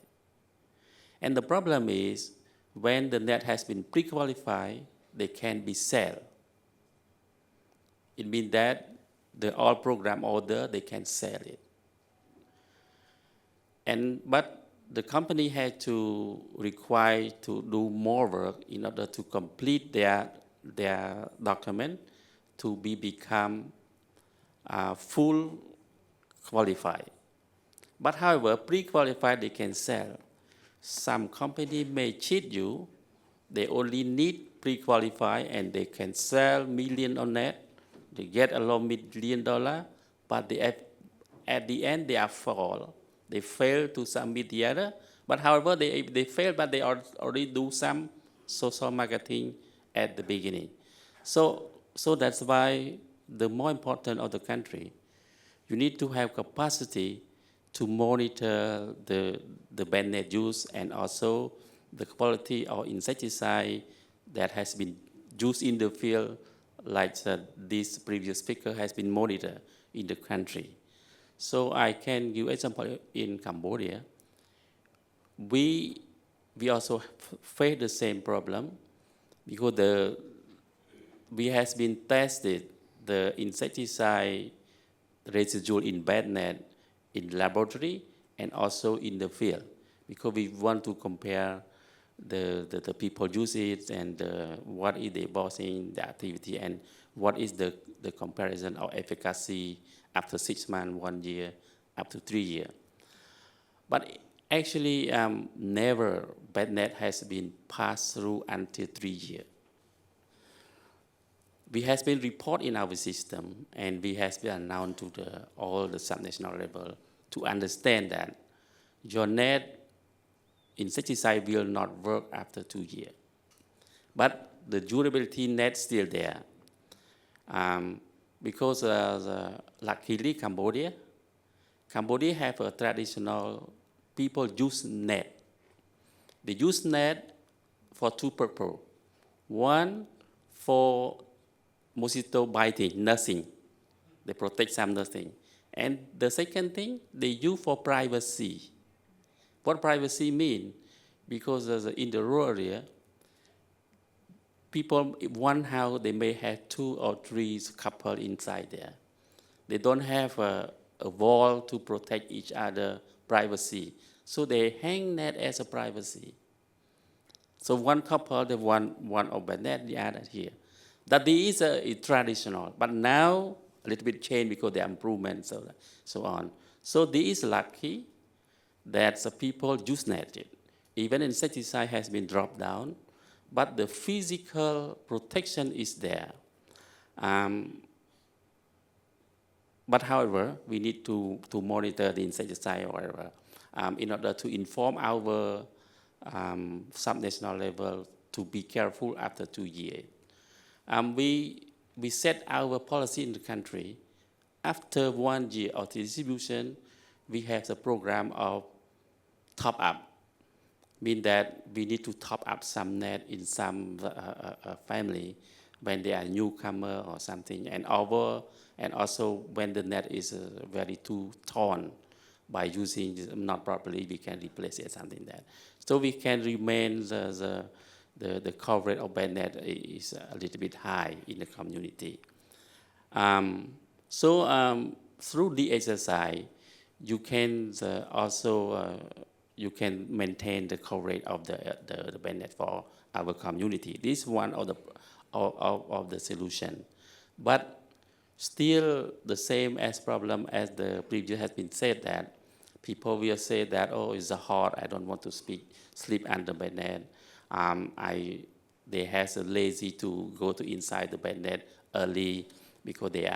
And the problem is when the net has been pre-qualified, they can be sold. It means that the all program order, they can sell it. But the company had to require to do more work in order to complete their document to become full qualified. But however, pre-qualified they can sell. Some company may cheat you. They only need pre-qualified and they can sell million on net. They get a low $1 million, but at the end they are fall. They fail to submit the other. But however, they fail, but they already do some social marketing at the beginning. So that's why the more important of the country, you need to have capacity to monitor the bednet use and also the quality of insecticide that has been used in the field, like this previous speaker has been monitored in the country. So I can give example in Cambodia. We also face the same problem because we has been tested the insecticide residue in bednet in laboratory and also in the field because we want to compare the people use it and what is the bossing, the activity, and what is the comparison of efficacy after 6 months, 1 year, up to 3 years. But actually, never bednet has been passed through until 3 years. We has been reported in our system, and we has been announced to all the subnational level to understand that your net insecticide will not work after 2 years. But the durability net still there. Because luckily Cambodia have a traditional people use net. They use net for 2 purposes. One, for mosquito biting, nursing. They protect some nursing. And the second thing, they use for privacy. What privacy mean? Because in the rural area, people, one house, they may have 2 or 3 couples inside there. They don't have a wall to protect each other privacy. So they hang net as a privacy. So one couple, the one of bednet, the other here. That is a traditional, but now a little bit changed because the improvement, so on. So this is lucky that the people use net. Even insecticide has been dropped down, but the physical protection is there. But however, we need to monitor the insecticide or whatever, in order to inform our subnational level to be careful after 2 years. We set our policy in the country. After 1 year of the distribution, we have the program of top up. Mean that we need to top up some net in some family when they are newcomer or something, and also when the net is very too torn, by using this not properly, we can replace it, something like that. So we can remain the coverage of bed net is a little bit high in the community. Through the exercise, you can also you can maintain the coverage of the bed net for our community. This is one of the solution, but still the same as problem as the previous has been said, that people will say that, oh, it's hot, I don't want to sleep under bed net. They have lazy to go to inside the bed net early because they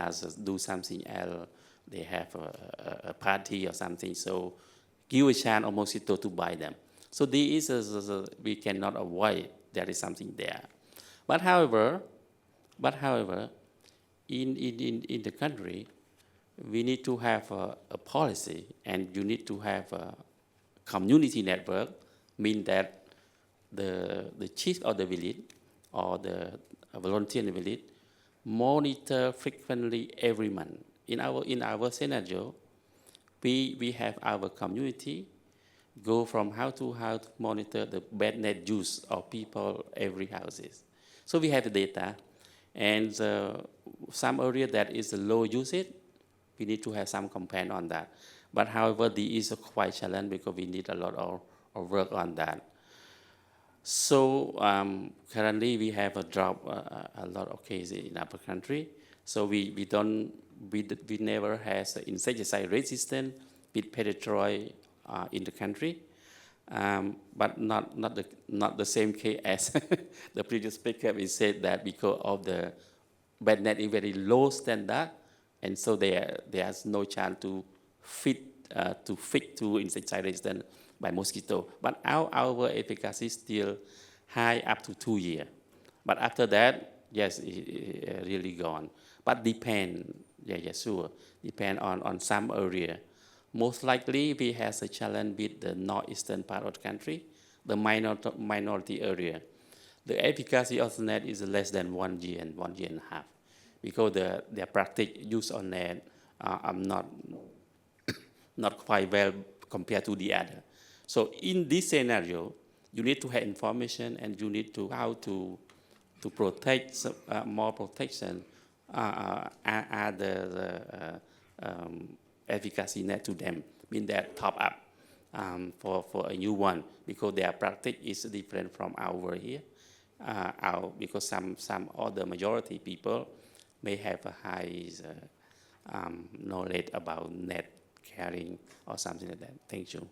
do something else. They have a party or something, so give a chance of mosquito to bite them. So this is we cannot avoid. There is something there, but however, in the country, we need to have a policy, and you need to have a community network. Mean that the chief of the village or the volunteer in the village monitor frequently every month. In our scenario, we have our community go from how to monitor the bed net use of people every houses. So we have the data, and some area that is low usage, we need to have some campaign on that. But however, this is quite challenge because we need a lot of work on that. So currently we have a drop a lot of cases in our country. So we never has insecticide resistant with pediatroid in the country, but not the same case as the previous speaker. We said that because of the bed net is very low standard, and so there's no chance to fit to insecticide resistant by mosquito. But our efficacy is still high up to 2 years. But after that, yes, it really gone. But depend, sure, depend on some area. Most likely, we have a challenge with the northeastern part of the country, the minority area. The efficacy of the net is less than 1 year and 1.5 years, because their practice use on net are not quite well compared to the other. So in this scenario, you need to have information, and you need to how to protect more protection add the efficacy net to them, mean that top up for a new one, because their practice is different from our here. Because some other majority people may have a high knowledge about net caring or something like that. Thank you.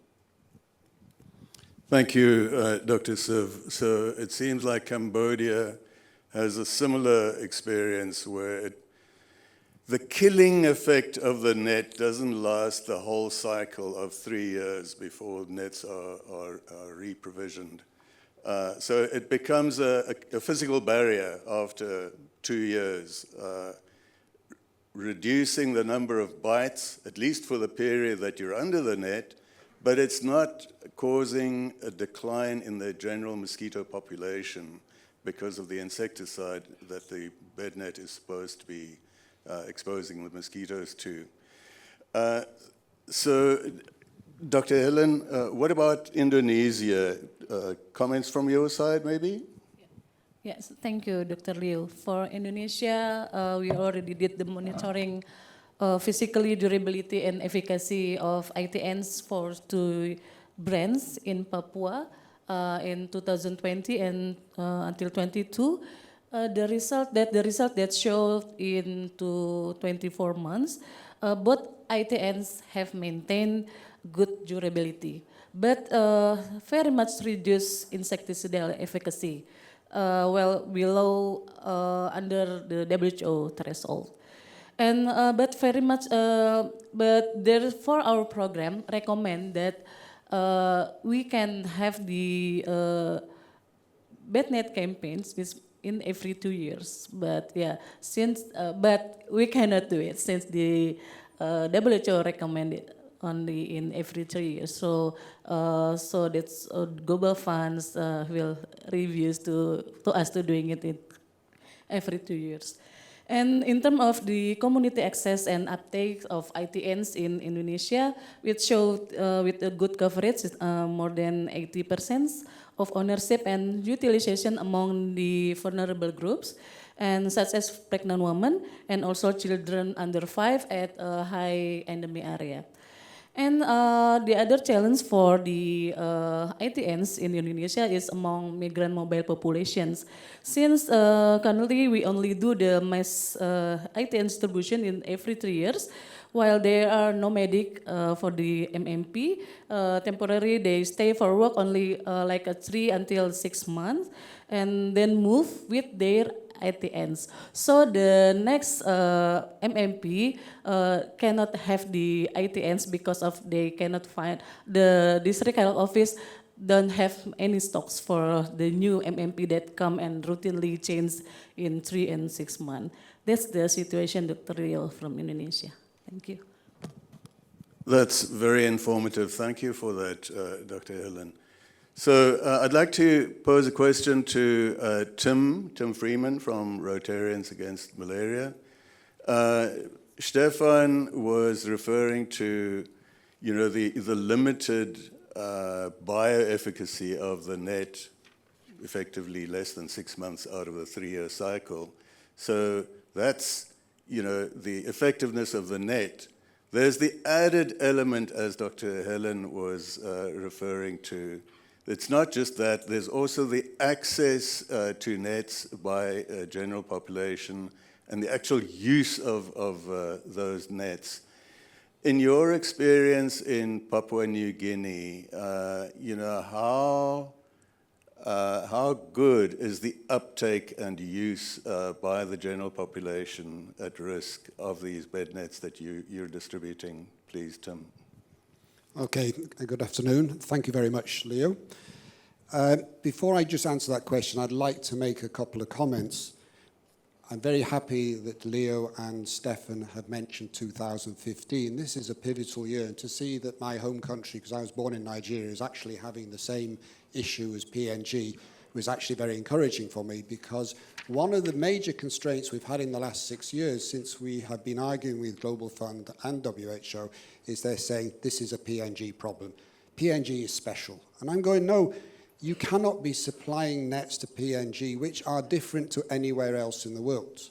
Thank you, Dr. Siv. So it seems like Cambodia has a similar experience where the killing effect of the net doesn't last the whole cycle of 3 years before nets are re-provisioned. So it becomes a physical barrier after 2 years, reducing the number of bites, at least for the period that you're under the net, but it's not causing a decline in the general mosquito population because of the insecticide that the bed net is supposed to be exposing the mosquitoes to. So, Dr. Helen, what about Indonesia? Comments from your side, maybe? Yes, thank you, Dr. Leo. For Indonesia, we already did the monitoring physically durability and efficacy of ITNs for 2 brands in Papua in 2020 and until 22. The result that showed into 24 months, both ITNs have maintained good durability, but very much reduced insecticidal efficacy, well below under the WHO threshold. And but very much, but therefore our program recommend that we can have the bed net campaigns in every 2 years. But yeah, but we cannot do it since the WHO recommended only in every 3 years. So so that's global funds will review to us to doing it in every 2 years. And in terms of the community access and uptake of ITNs in Indonesia, which showed with a good coverage, more than 80% of ownership and utilization among the vulnerable groups, and such as pregnant women and also children under 5 at a high endemic area. And the other challenge for the ITNs in Indonesia is among migrant mobile populations. Since currently we only do the mass ITN distribution in every 3 years, while there are nomadic for the MMP, temporarily they stay for work only like 3 until 6 months, and then move with their ITNs. So the next MMP cannot have the ITNs because of they cannot find, the district health office don't have any stocks for the new MMP that come and routinely change in 3 and 6 months. That's the situation, Dr. Rio from Indonesia. Thank you. That's very informative. Thank you for that, Dr. Helen. So I'd like to pose a question to Tim Freeman from Rotarians Against Malaria. Stephan was referring to, you know, the limited bioefficacy of the net, effectively less than 6 months out of a 3-year cycle. So that's, you know, the effectiveness of the net. There's the added element, as Dr. Helen was referring to. It's not just that, there's also the access to nets by general population and the actual use of those nets. In your experience in Papua New Guinea, you know, how good is the uptake and use by the general population at risk of these bed nets that you're distributing? Please, Tim. Okay, good afternoon. Thank you very much, Leo. Before I just answer that question, I'd like to make a couple of comments. I'm very happy that Leo and Stephan have mentioned 2015. This is a pivotal year, and to see that my home country, because I was born in Nigeria, is actually having the same issue as PNG was actually very encouraging for me, because one of the major constraints we've had in the last 6 years since we have been arguing with Global Fund and WHO is they're saying this is a PNG problem. PNG is special. And I'm going, no, you cannot be supplying nets to PNG which are different to anywhere else in the world.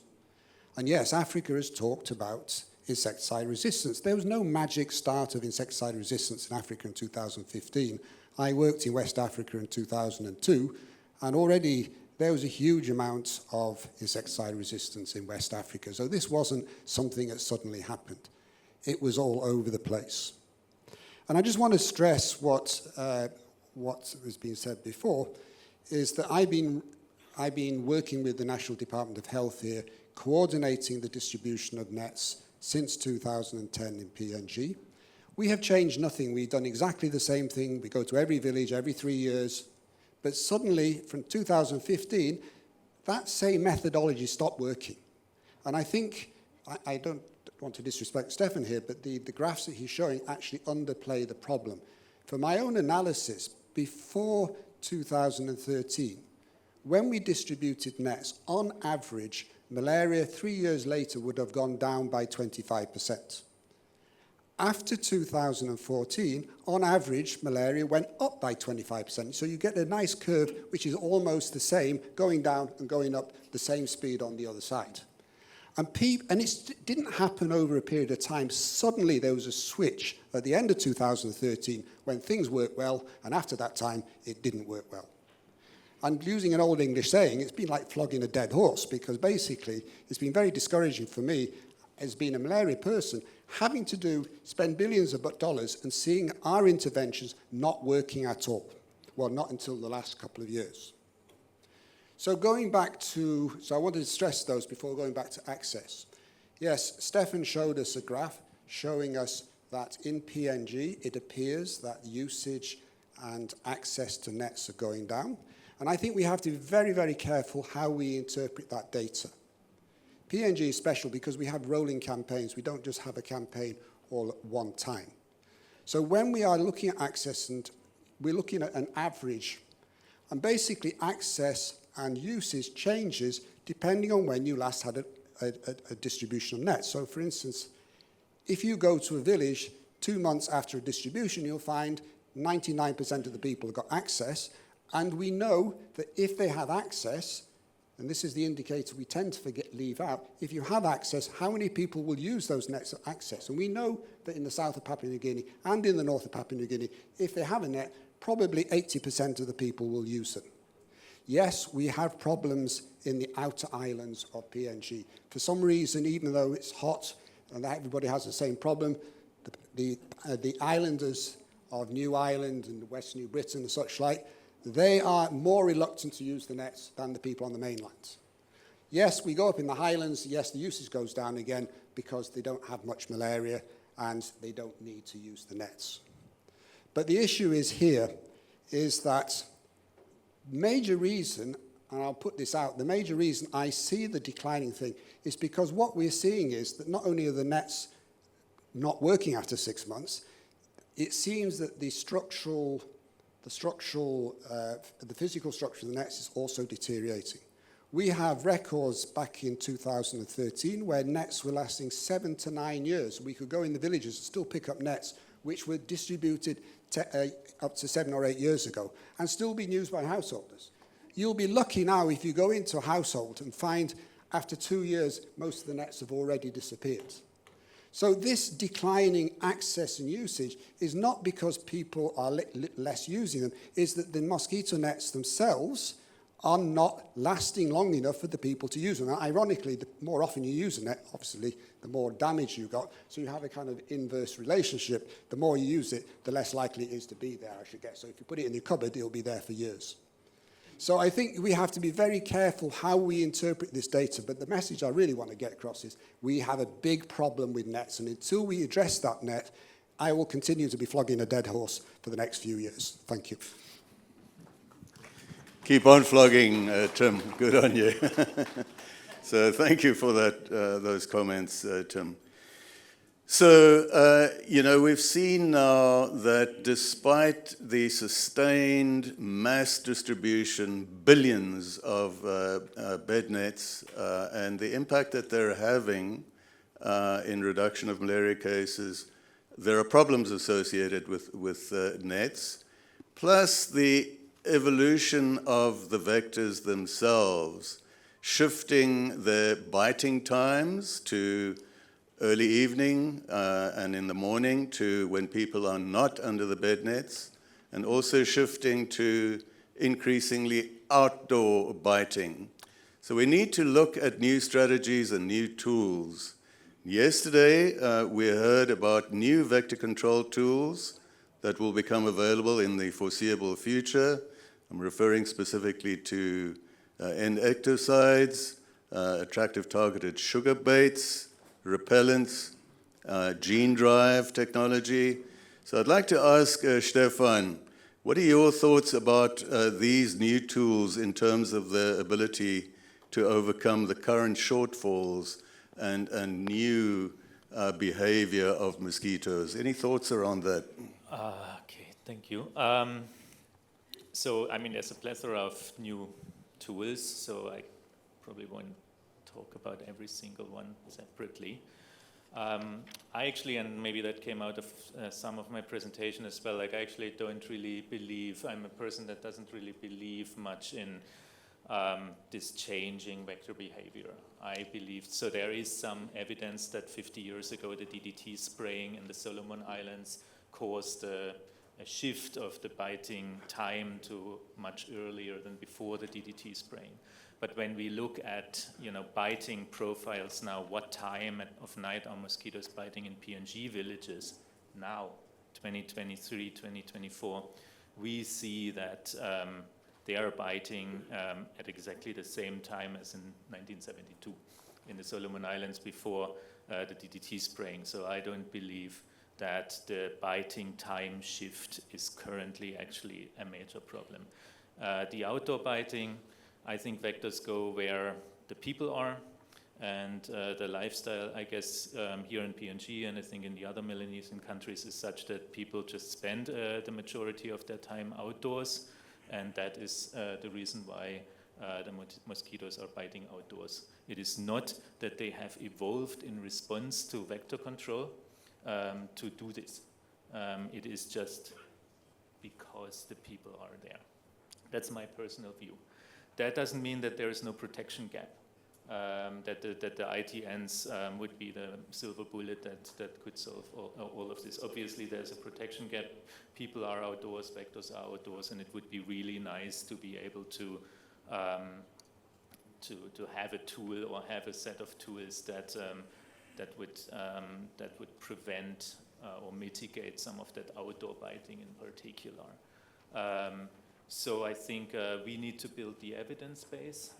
And yes, Africa has talked about insecticide resistance. There was no magic start of insecticide resistance in Africa in 2015. I worked in West Africa in 2002, and already there was a huge amount of insecticide resistance in West Africa. So this wasn't something that suddenly happened. It was all over the place. And I just want to stress what has been said before, is that I've been working with the National Department of Health here, coordinating the distribution of nets since 2010 in PNG. We have changed nothing. We've done exactly the same thing. We go to every village every 3 years. But suddenly, from 2015, that same methodology stopped working. And I think, I don't want to disrespect Stephan here, but the graphs that he's showing actually underplay the problem. For my own analysis, before 2013, when we distributed nets, on average, malaria 3 years later would have gone down by 25%. After 2014, on average, malaria went up by 25%. So you get a nice curve, which is almost the same, going down and going up the same speed on the other side. And it didn't happen over a period of time. Suddenly there was a switch at the end of 2013 when things worked well, and after that time, it didn't work well. And using an old English saying, it's been like flogging a dead horse, because basically it's been very discouraging for me as being a malaria person, having to spend billions of dollars and seeing our interventions not working at all. Well, not until the last couple of years. So going back to, I wanted to stress those before going back to access. Yes, Stephan showed us a graph showing us that in PNG, it appears that usage and access to nets are going down. And I think we have to be very, very careful how we interpret that data. PNG is special because we have rolling campaigns. We don't just have a campaign all at one time. So when we are looking at access, and we're looking at an average, and basically access and usage changes depending on when you last had a distribution of nets. So for instance, if you go to a village 2 months after a distribution, you'll find 99% of the people have got access, and we know that if they have access, and this is the indicator we tend to leave out, if you have access, how many people will use those nets of access? And we know that in the south of Papua New Guinea and in the north of Papua New Guinea, if they have a net, probably 80% of the people will use them. Yes, we have problems in the outer islands of PNG. For some reason, even though it's hot and everybody has the same problem, the islanders of New Ireland and West New Britain and such like, they are more reluctant to use the nets than the people on the mainland. Yes, we go up in the highlands, yes, the usage goes down again because they don't have much malaria and they don't need to use the nets. But the issue is here is that major reason, and I'll put this out, the major reason I see the declining thing is because what we're seeing is that not only are the nets not working after 6 months, it seems that the physical structure of the nets is also deteriorating. We have records back in 2013 where nets were lasting 7 to 9 years. We could go in the villages and still pick up nets which were distributed up to 7 or 8 years ago and still being used by householders. You'll be lucky now if you go into a household and find after 2 years most of the nets have already disappeared. So this declining access and usage is not because people are less using them, it's that the mosquito nets themselves are not lasting long enough for the people to use them. Now, ironically, the more often you use a net, obviously, the more damage you got. So you have a kind of inverse relationship. The more you use it, the less likely it is to be there, I should guess. So if you put it in your cupboard, it'll be there for years. So I think we have to be very careful how we interpret this data, but the message I really want to get across is we have a big problem with nets, and until we address that net, I will continue to be flogging a dead horse for the next few years. Thank you. Keep on flogging, Tim. Good on you. So thank you for that, those comments, Tim. So, we've seen now that despite the sustained mass distribution, billions of bed nets, and the impact that they're having in reduction of malaria cases, there are problems associated with nets, plus the evolution of the vectors themselves, shifting their biting times to early evening and in the morning to when people are not under the bed nets, and also shifting to increasingly outdoor biting. So we need to look at new strategies and new tools. Yesterday, we heard about new vector control tools that will become available in the foreseeable future. I'm referring specifically to insecticides, attractive targeted sugar baits, repellents, gene drive technology. So I'd like to ask Stephan, what are your thoughts about these new tools in terms of their ability to overcome the current shortfalls and new behavior of mosquitoes? Any thoughts around that? Okay, thank you. So, I mean, there's a plethora of new tools, so I probably won't talk about every single one separately. I actually, and maybe that came out of some of my presentation as well, like I actually don't really believe, I'm a person that doesn't really believe much in this changing vector behavior. I believe, so there is some evidence that 50 years ago the DDT spraying in the Solomon Islands caused a shift of the biting time to much earlier than before the DDT spraying. But when we look at, biting profiles now, what time of night are mosquitoes biting in PNG villages now, 2023, 2024, we see that they are biting at exactly the same time as in 1972 in the Solomon Islands before the DDT spraying. So I don't believe that the biting time shift is currently actually a major problem. The outdoor biting, I think vectors go where the people are, and the lifestyle, I guess, here in PNG and I think in the other Melanesian countries is such that people just spend the majority of their time outdoors, and that is the reason why the mosquitoes are biting outdoors. It is not that they have evolved in response to vector control to do this. It is just because the people are there. That's my personal view. That doesn't mean that there is no protection gap, that the ITNs would be the silver bullet that could solve all of this. Obviously, there's a protection gap. People are outdoors, vectors are outdoors, and it would be really nice to be able to have a tool or have a set of tools that would prevent or mitigate some of that outdoor biting in particular. So I think we need to build the evidence base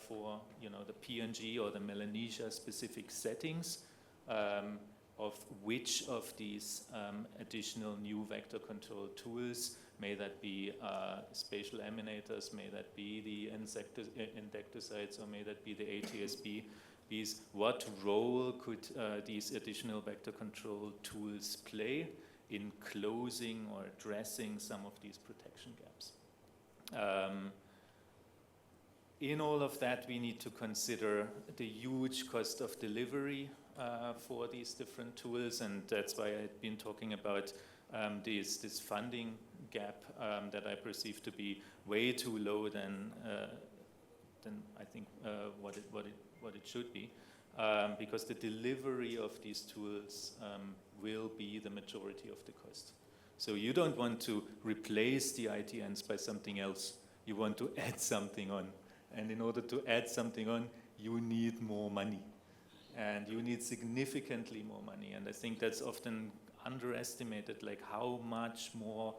for the PNG or the Melanesia specific settings of which of these additional new vector control tools, may that be spatial emanators, may that be the insecticides, or may that be the ATSBs, what role could these additional vector control tools play in closing or addressing some of these protection gaps? In all of that, we need to consider the huge cost of delivery for these different tools, and that's why I've been talking about this funding gap that I perceive to be way too low than I think what it should be, because the delivery of these tools will be the majority of the cost. So you don't want to replace the ITNs by something else. You want to add something on. And in order to add something on, you need more money. And you need significantly more money. And I think that's often underestimated, like how much more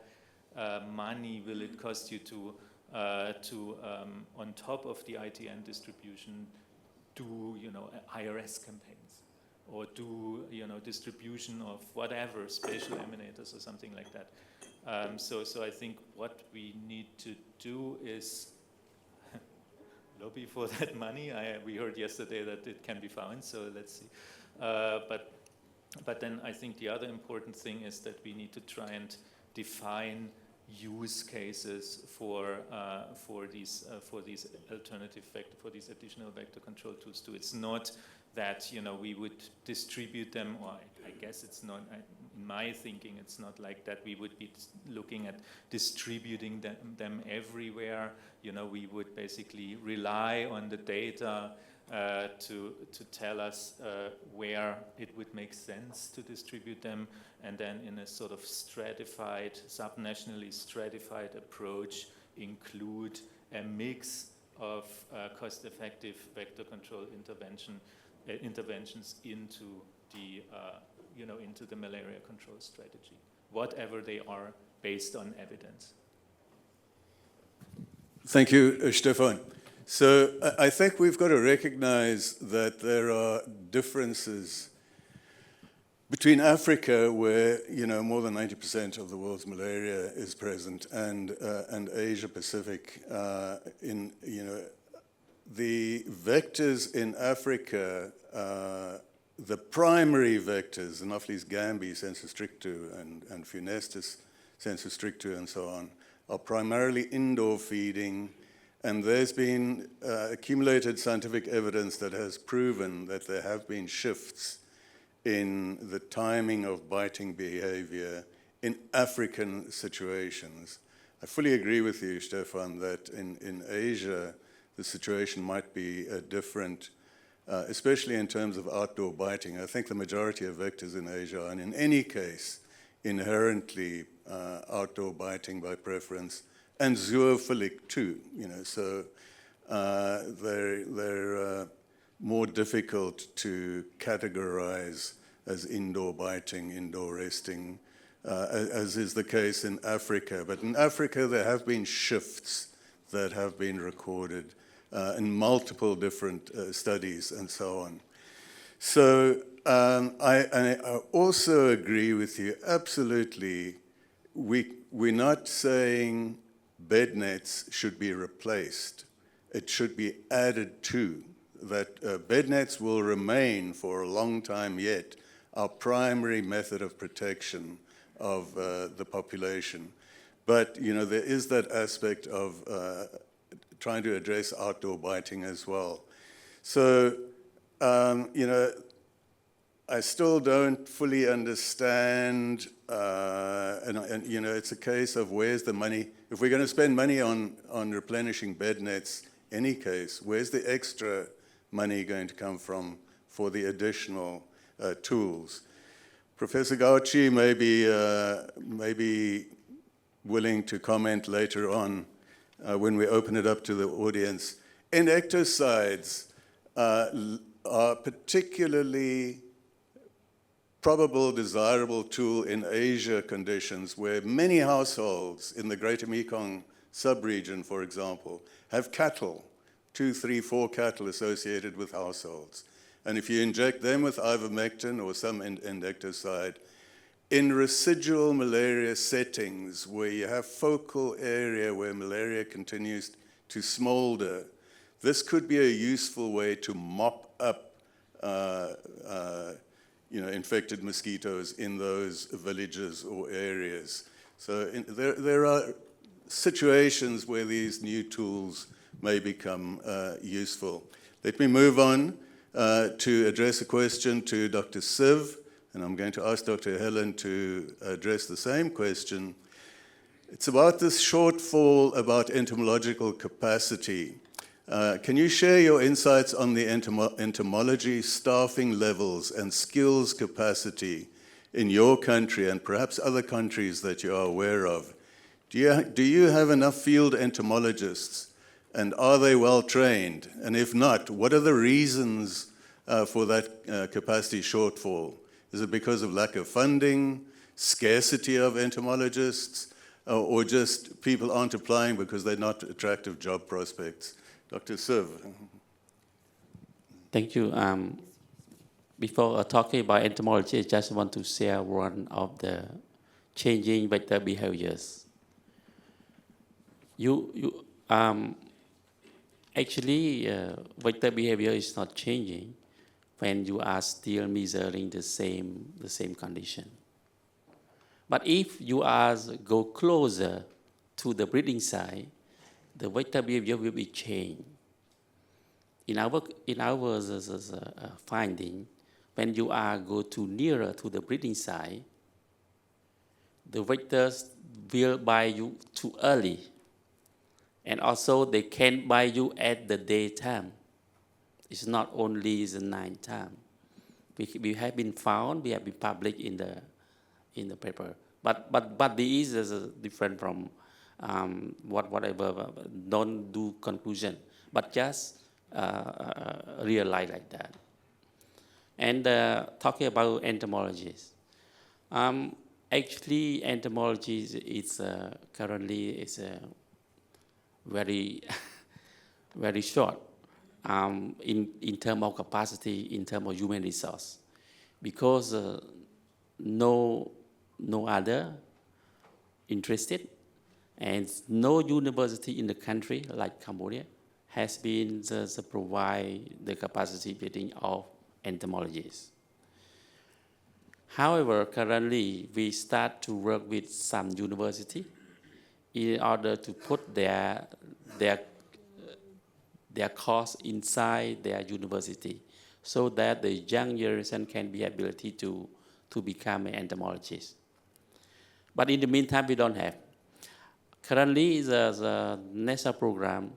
money will it cost you to on top of the ITN distribution, do IRS campaigns, or do distribution of whatever, spatial emanators or something like that. So I think what we need to do is lobby for that money. We heard yesterday that it can be found, so let's see. But then I think the other important thing is that we need to try and define use cases for these alternative vector, for these additional vector control tools too. It's not that we would distribute them, or I guess it's not. In my thinking, it's not like that. We would be looking at distributing them everywhere. We would basically rely on the data to tell us where it would make sense to distribute them, and then in a sort of stratified, subnationally stratified approach, include a mix of cost-effective vector control interventions into the malaria control strategy, whatever they are, based on evidence. Thank you, Stephan. So I think we've got to recognize that there are differences between Africa, where more than 90% of the world's malaria is present, and Asia Pacific. The vectors in Africa, the primary vectors, Anopheles gambiae, sensu stricto, and Funestus, sensu stricto, and so on, are primarily indoor feeding. And there's been accumulated scientific evidence that has proven that there have been shifts in the timing of biting behavior in African situations. I fully agree with you, Stephan, that in Asia, the situation might be different, especially in terms of outdoor biting. I think the majority of vectors in Asia are, in any case, inherently outdoor biting by preference, and zoophilic too, so they're more difficult to categorize as indoor biting, indoor resting, as is the case in Africa. But in Africa, there have been shifts that have been recorded in multiple different studies and so on. So I also agree with you, absolutely. We're not saying bed nets should be replaced. It should be added to. That bed nets will remain for a long time yet our primary method of protection of the population. But there is that aspect of trying to address outdoor biting as well. So, you know, I still don't fully understand, and you know, it's a case of where's the money. If we're going to spend money on replenishing bed nets, any case, where's the extra money going to come from for the additional tools? Professor Gauci may be willing to comment later on when we open it up to the audience. Insecticides are particularly probable desirable tool in Asia conditions where many households in the Greater Mekong sub-region, for example, have cattle, 2, 3, 4 cattle associated with households. And if you inject them with ivermectin or some insecticide, in residual malaria settings where you have focal area where malaria continues to smolder, this could be a useful way to mop up you know, infected mosquitoes in those villages or areas. So there are situations where these new tools may become useful. Let me move on to address a question to Dr. Siv, and I'm going to ask Dr. Helen to address the same question. It's about this shortfall about entomological capacity. Can you share your insights on the entomology staffing levels and skills capacity in your country and perhaps other countries that you are aware of? Do you have enough field entomologists, and are they well trained? And if not, what are the reasons for that capacity shortfall? Is it because of lack of funding, scarcity of entomologists, or just people aren't applying because they're not attractive job prospects? Dr. Siv. Thank you. Before talking about entomology, I just want to share one of the changing vector behaviors. Actually, vector behavior is not changing when you are still measuring the same condition. But if you go closer to the breeding site, the vector behavior will be changed. In our finding, when you go nearer to the breeding site, the vectors will bite you too early. And also they can bite you at the daytime. It's not only the night time. We have been found, we have been published in the paper. But this is different from whatever, don't do conclusion, but just realize like that. And talking about entomologists, actually entomology is currently very very short in terms of capacity, in terms of human resource, because no other interested. And no university in the country, like Cambodia, has been to provide the capacity building of entomologists. However, currently, we start to work with some university in order to put their course inside their university so that the young generation can be ability to become an entomologist. But in the meantime, we don't have. Currently, the national program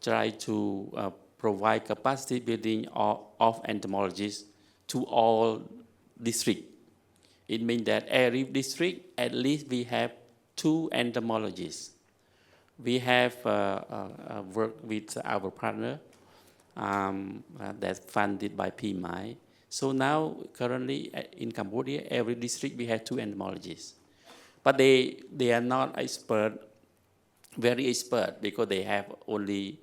tries to provide capacity building of entomologists to all districts. It means that every district, at least we have 2 entomologists. We have worked with our partner that's funded by PMI. So now, currently in Cambodia, every district we have 2 entomologists. But they are not very expert, because they have only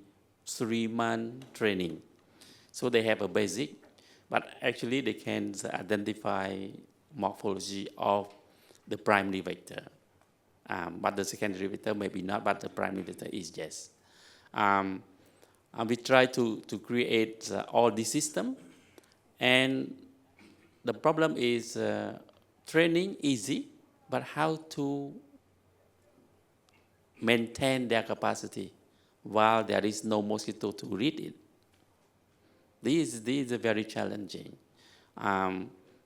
3-month training. So they have a basic, but actually they can identify morphology of the primary vector. But the secondary vector maybe not, but the primary vector is yes. And we try to create all the system, and the problem is training easy, but how to maintain their capacity while there is no mosquito to read it. This is very challenging.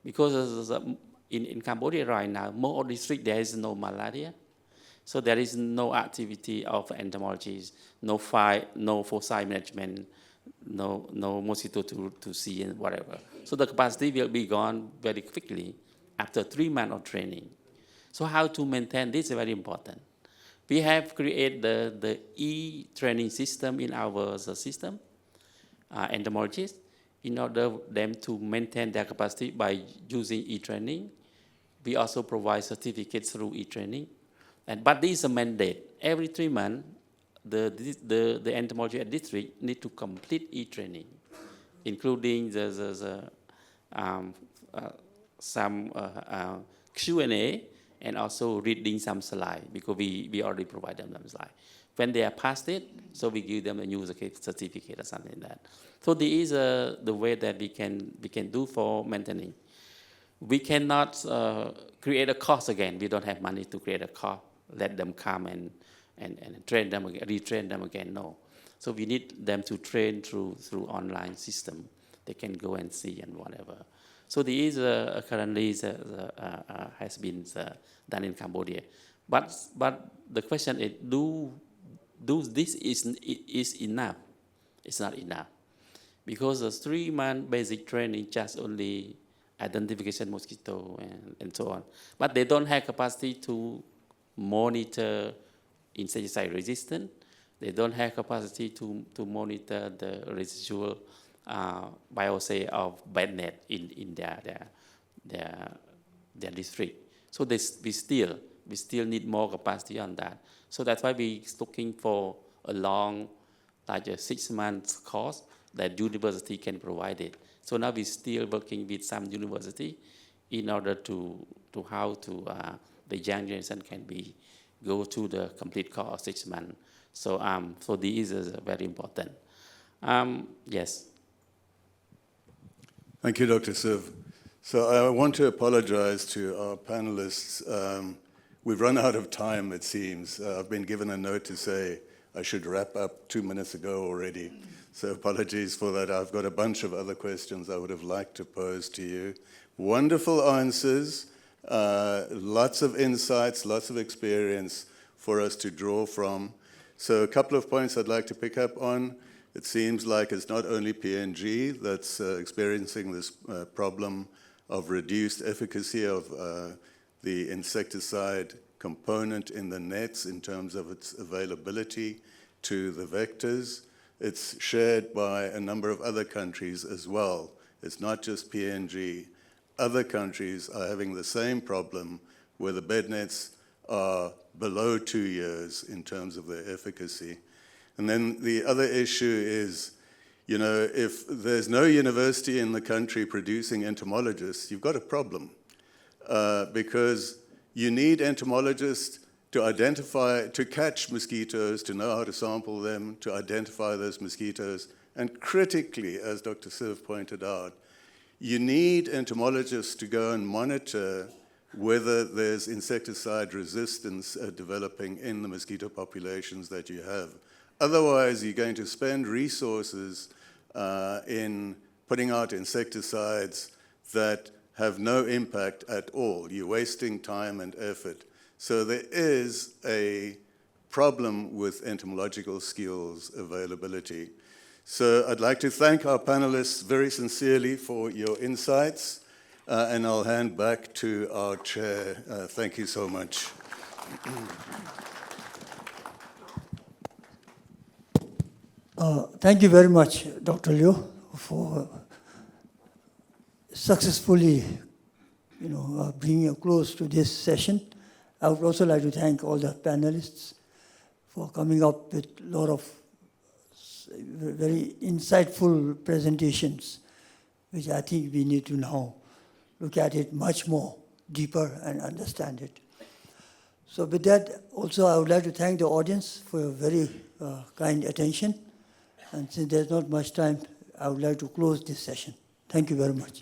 Because in Cambodia right now, most districts there is no malaria. So there is no activity of entomologists, no foci management, no mosquito to see and whatever. So the capacity will be gone very quickly after 3 months of training. So how to maintain this is very important. We have created the e-training system in our system, entomologists, in order for them to maintain their capacity by using e-training. We also provide certificates through e-training. But this is a mandate. Every 3 months, the entomology district need to complete e-training, including some Q&A and also reading some slides, because we already provide them some slides. When they are passed it, so we give them a new certificate or something like that. So this is the way that we can do for maintaining. We cannot create a course again. We don't have money to create a course. Let them come and train them again, retrain them again. No. So we need them to train through online system. They can go and see and whatever. So this currently has been done in Cambodia. But the question is, do this is enough? It's not enough. Because the 3 month basic training just only identification mosquito and so on. But they don't have capacity to monitor insecticide resistance. They don't have capacity to monitor the residual biosay of bed net in their district. So we still need more capacity on that. So that's why we're looking for a long, like a 6 months course that university can provide it. So now we're still working with some university in order to how to the young generation can go to the complete course of 6 months. So this is very important. Yes. Thank you, Dr. Siv. So I want to apologize to our panelists. We've run out of time, it seems. I've been given a note to say I should wrap up 2 minutes ago already. So apologies for that. I've got a bunch of other questions I would have liked to pose to you. Wonderful answers, lots of insights, lots of experience for us to draw from. So a couple of points I'd like to pick up on. It seems like it's not only PNG that's experiencing this problem of reduced efficacy of the insecticide component in the nets in terms of its availability to the vectors. It's shared by a number of other countries as well. It's not just PNG. Other countries are having the same problem where the bed nets are below 2 years in terms of their efficacy. And then the other issue is, you know, if there's no university in the country producing entomologists, you've got a problem. Because you need entomologists to identify, to catch mosquitoes, to know how to sample them, to identify those mosquitoes. And critically, as Dr. Siv pointed out, you need entomologists to go and monitor whether there's insecticide resistance developing in the mosquito populations that you have. Otherwise, you're going to spend resources in putting out insecticides that have no impact at all. You're wasting time and effort. So there is a problem with entomological skills availability. So I'd like to thank our panelists very sincerely for your insights, and I'll hand back to our chair. Thank you so much. Thank you very much, Dr. Leo, for successfully, bringing a close to this session. I would also like to thank all the panelists for coming up with a lot of very insightful presentations, which I think we need to now look at it much more deeper and understand it. So with that, also I would like to thank the audience for your very kind attention. And since there's not much time, I would like to close this session. Thank you very much.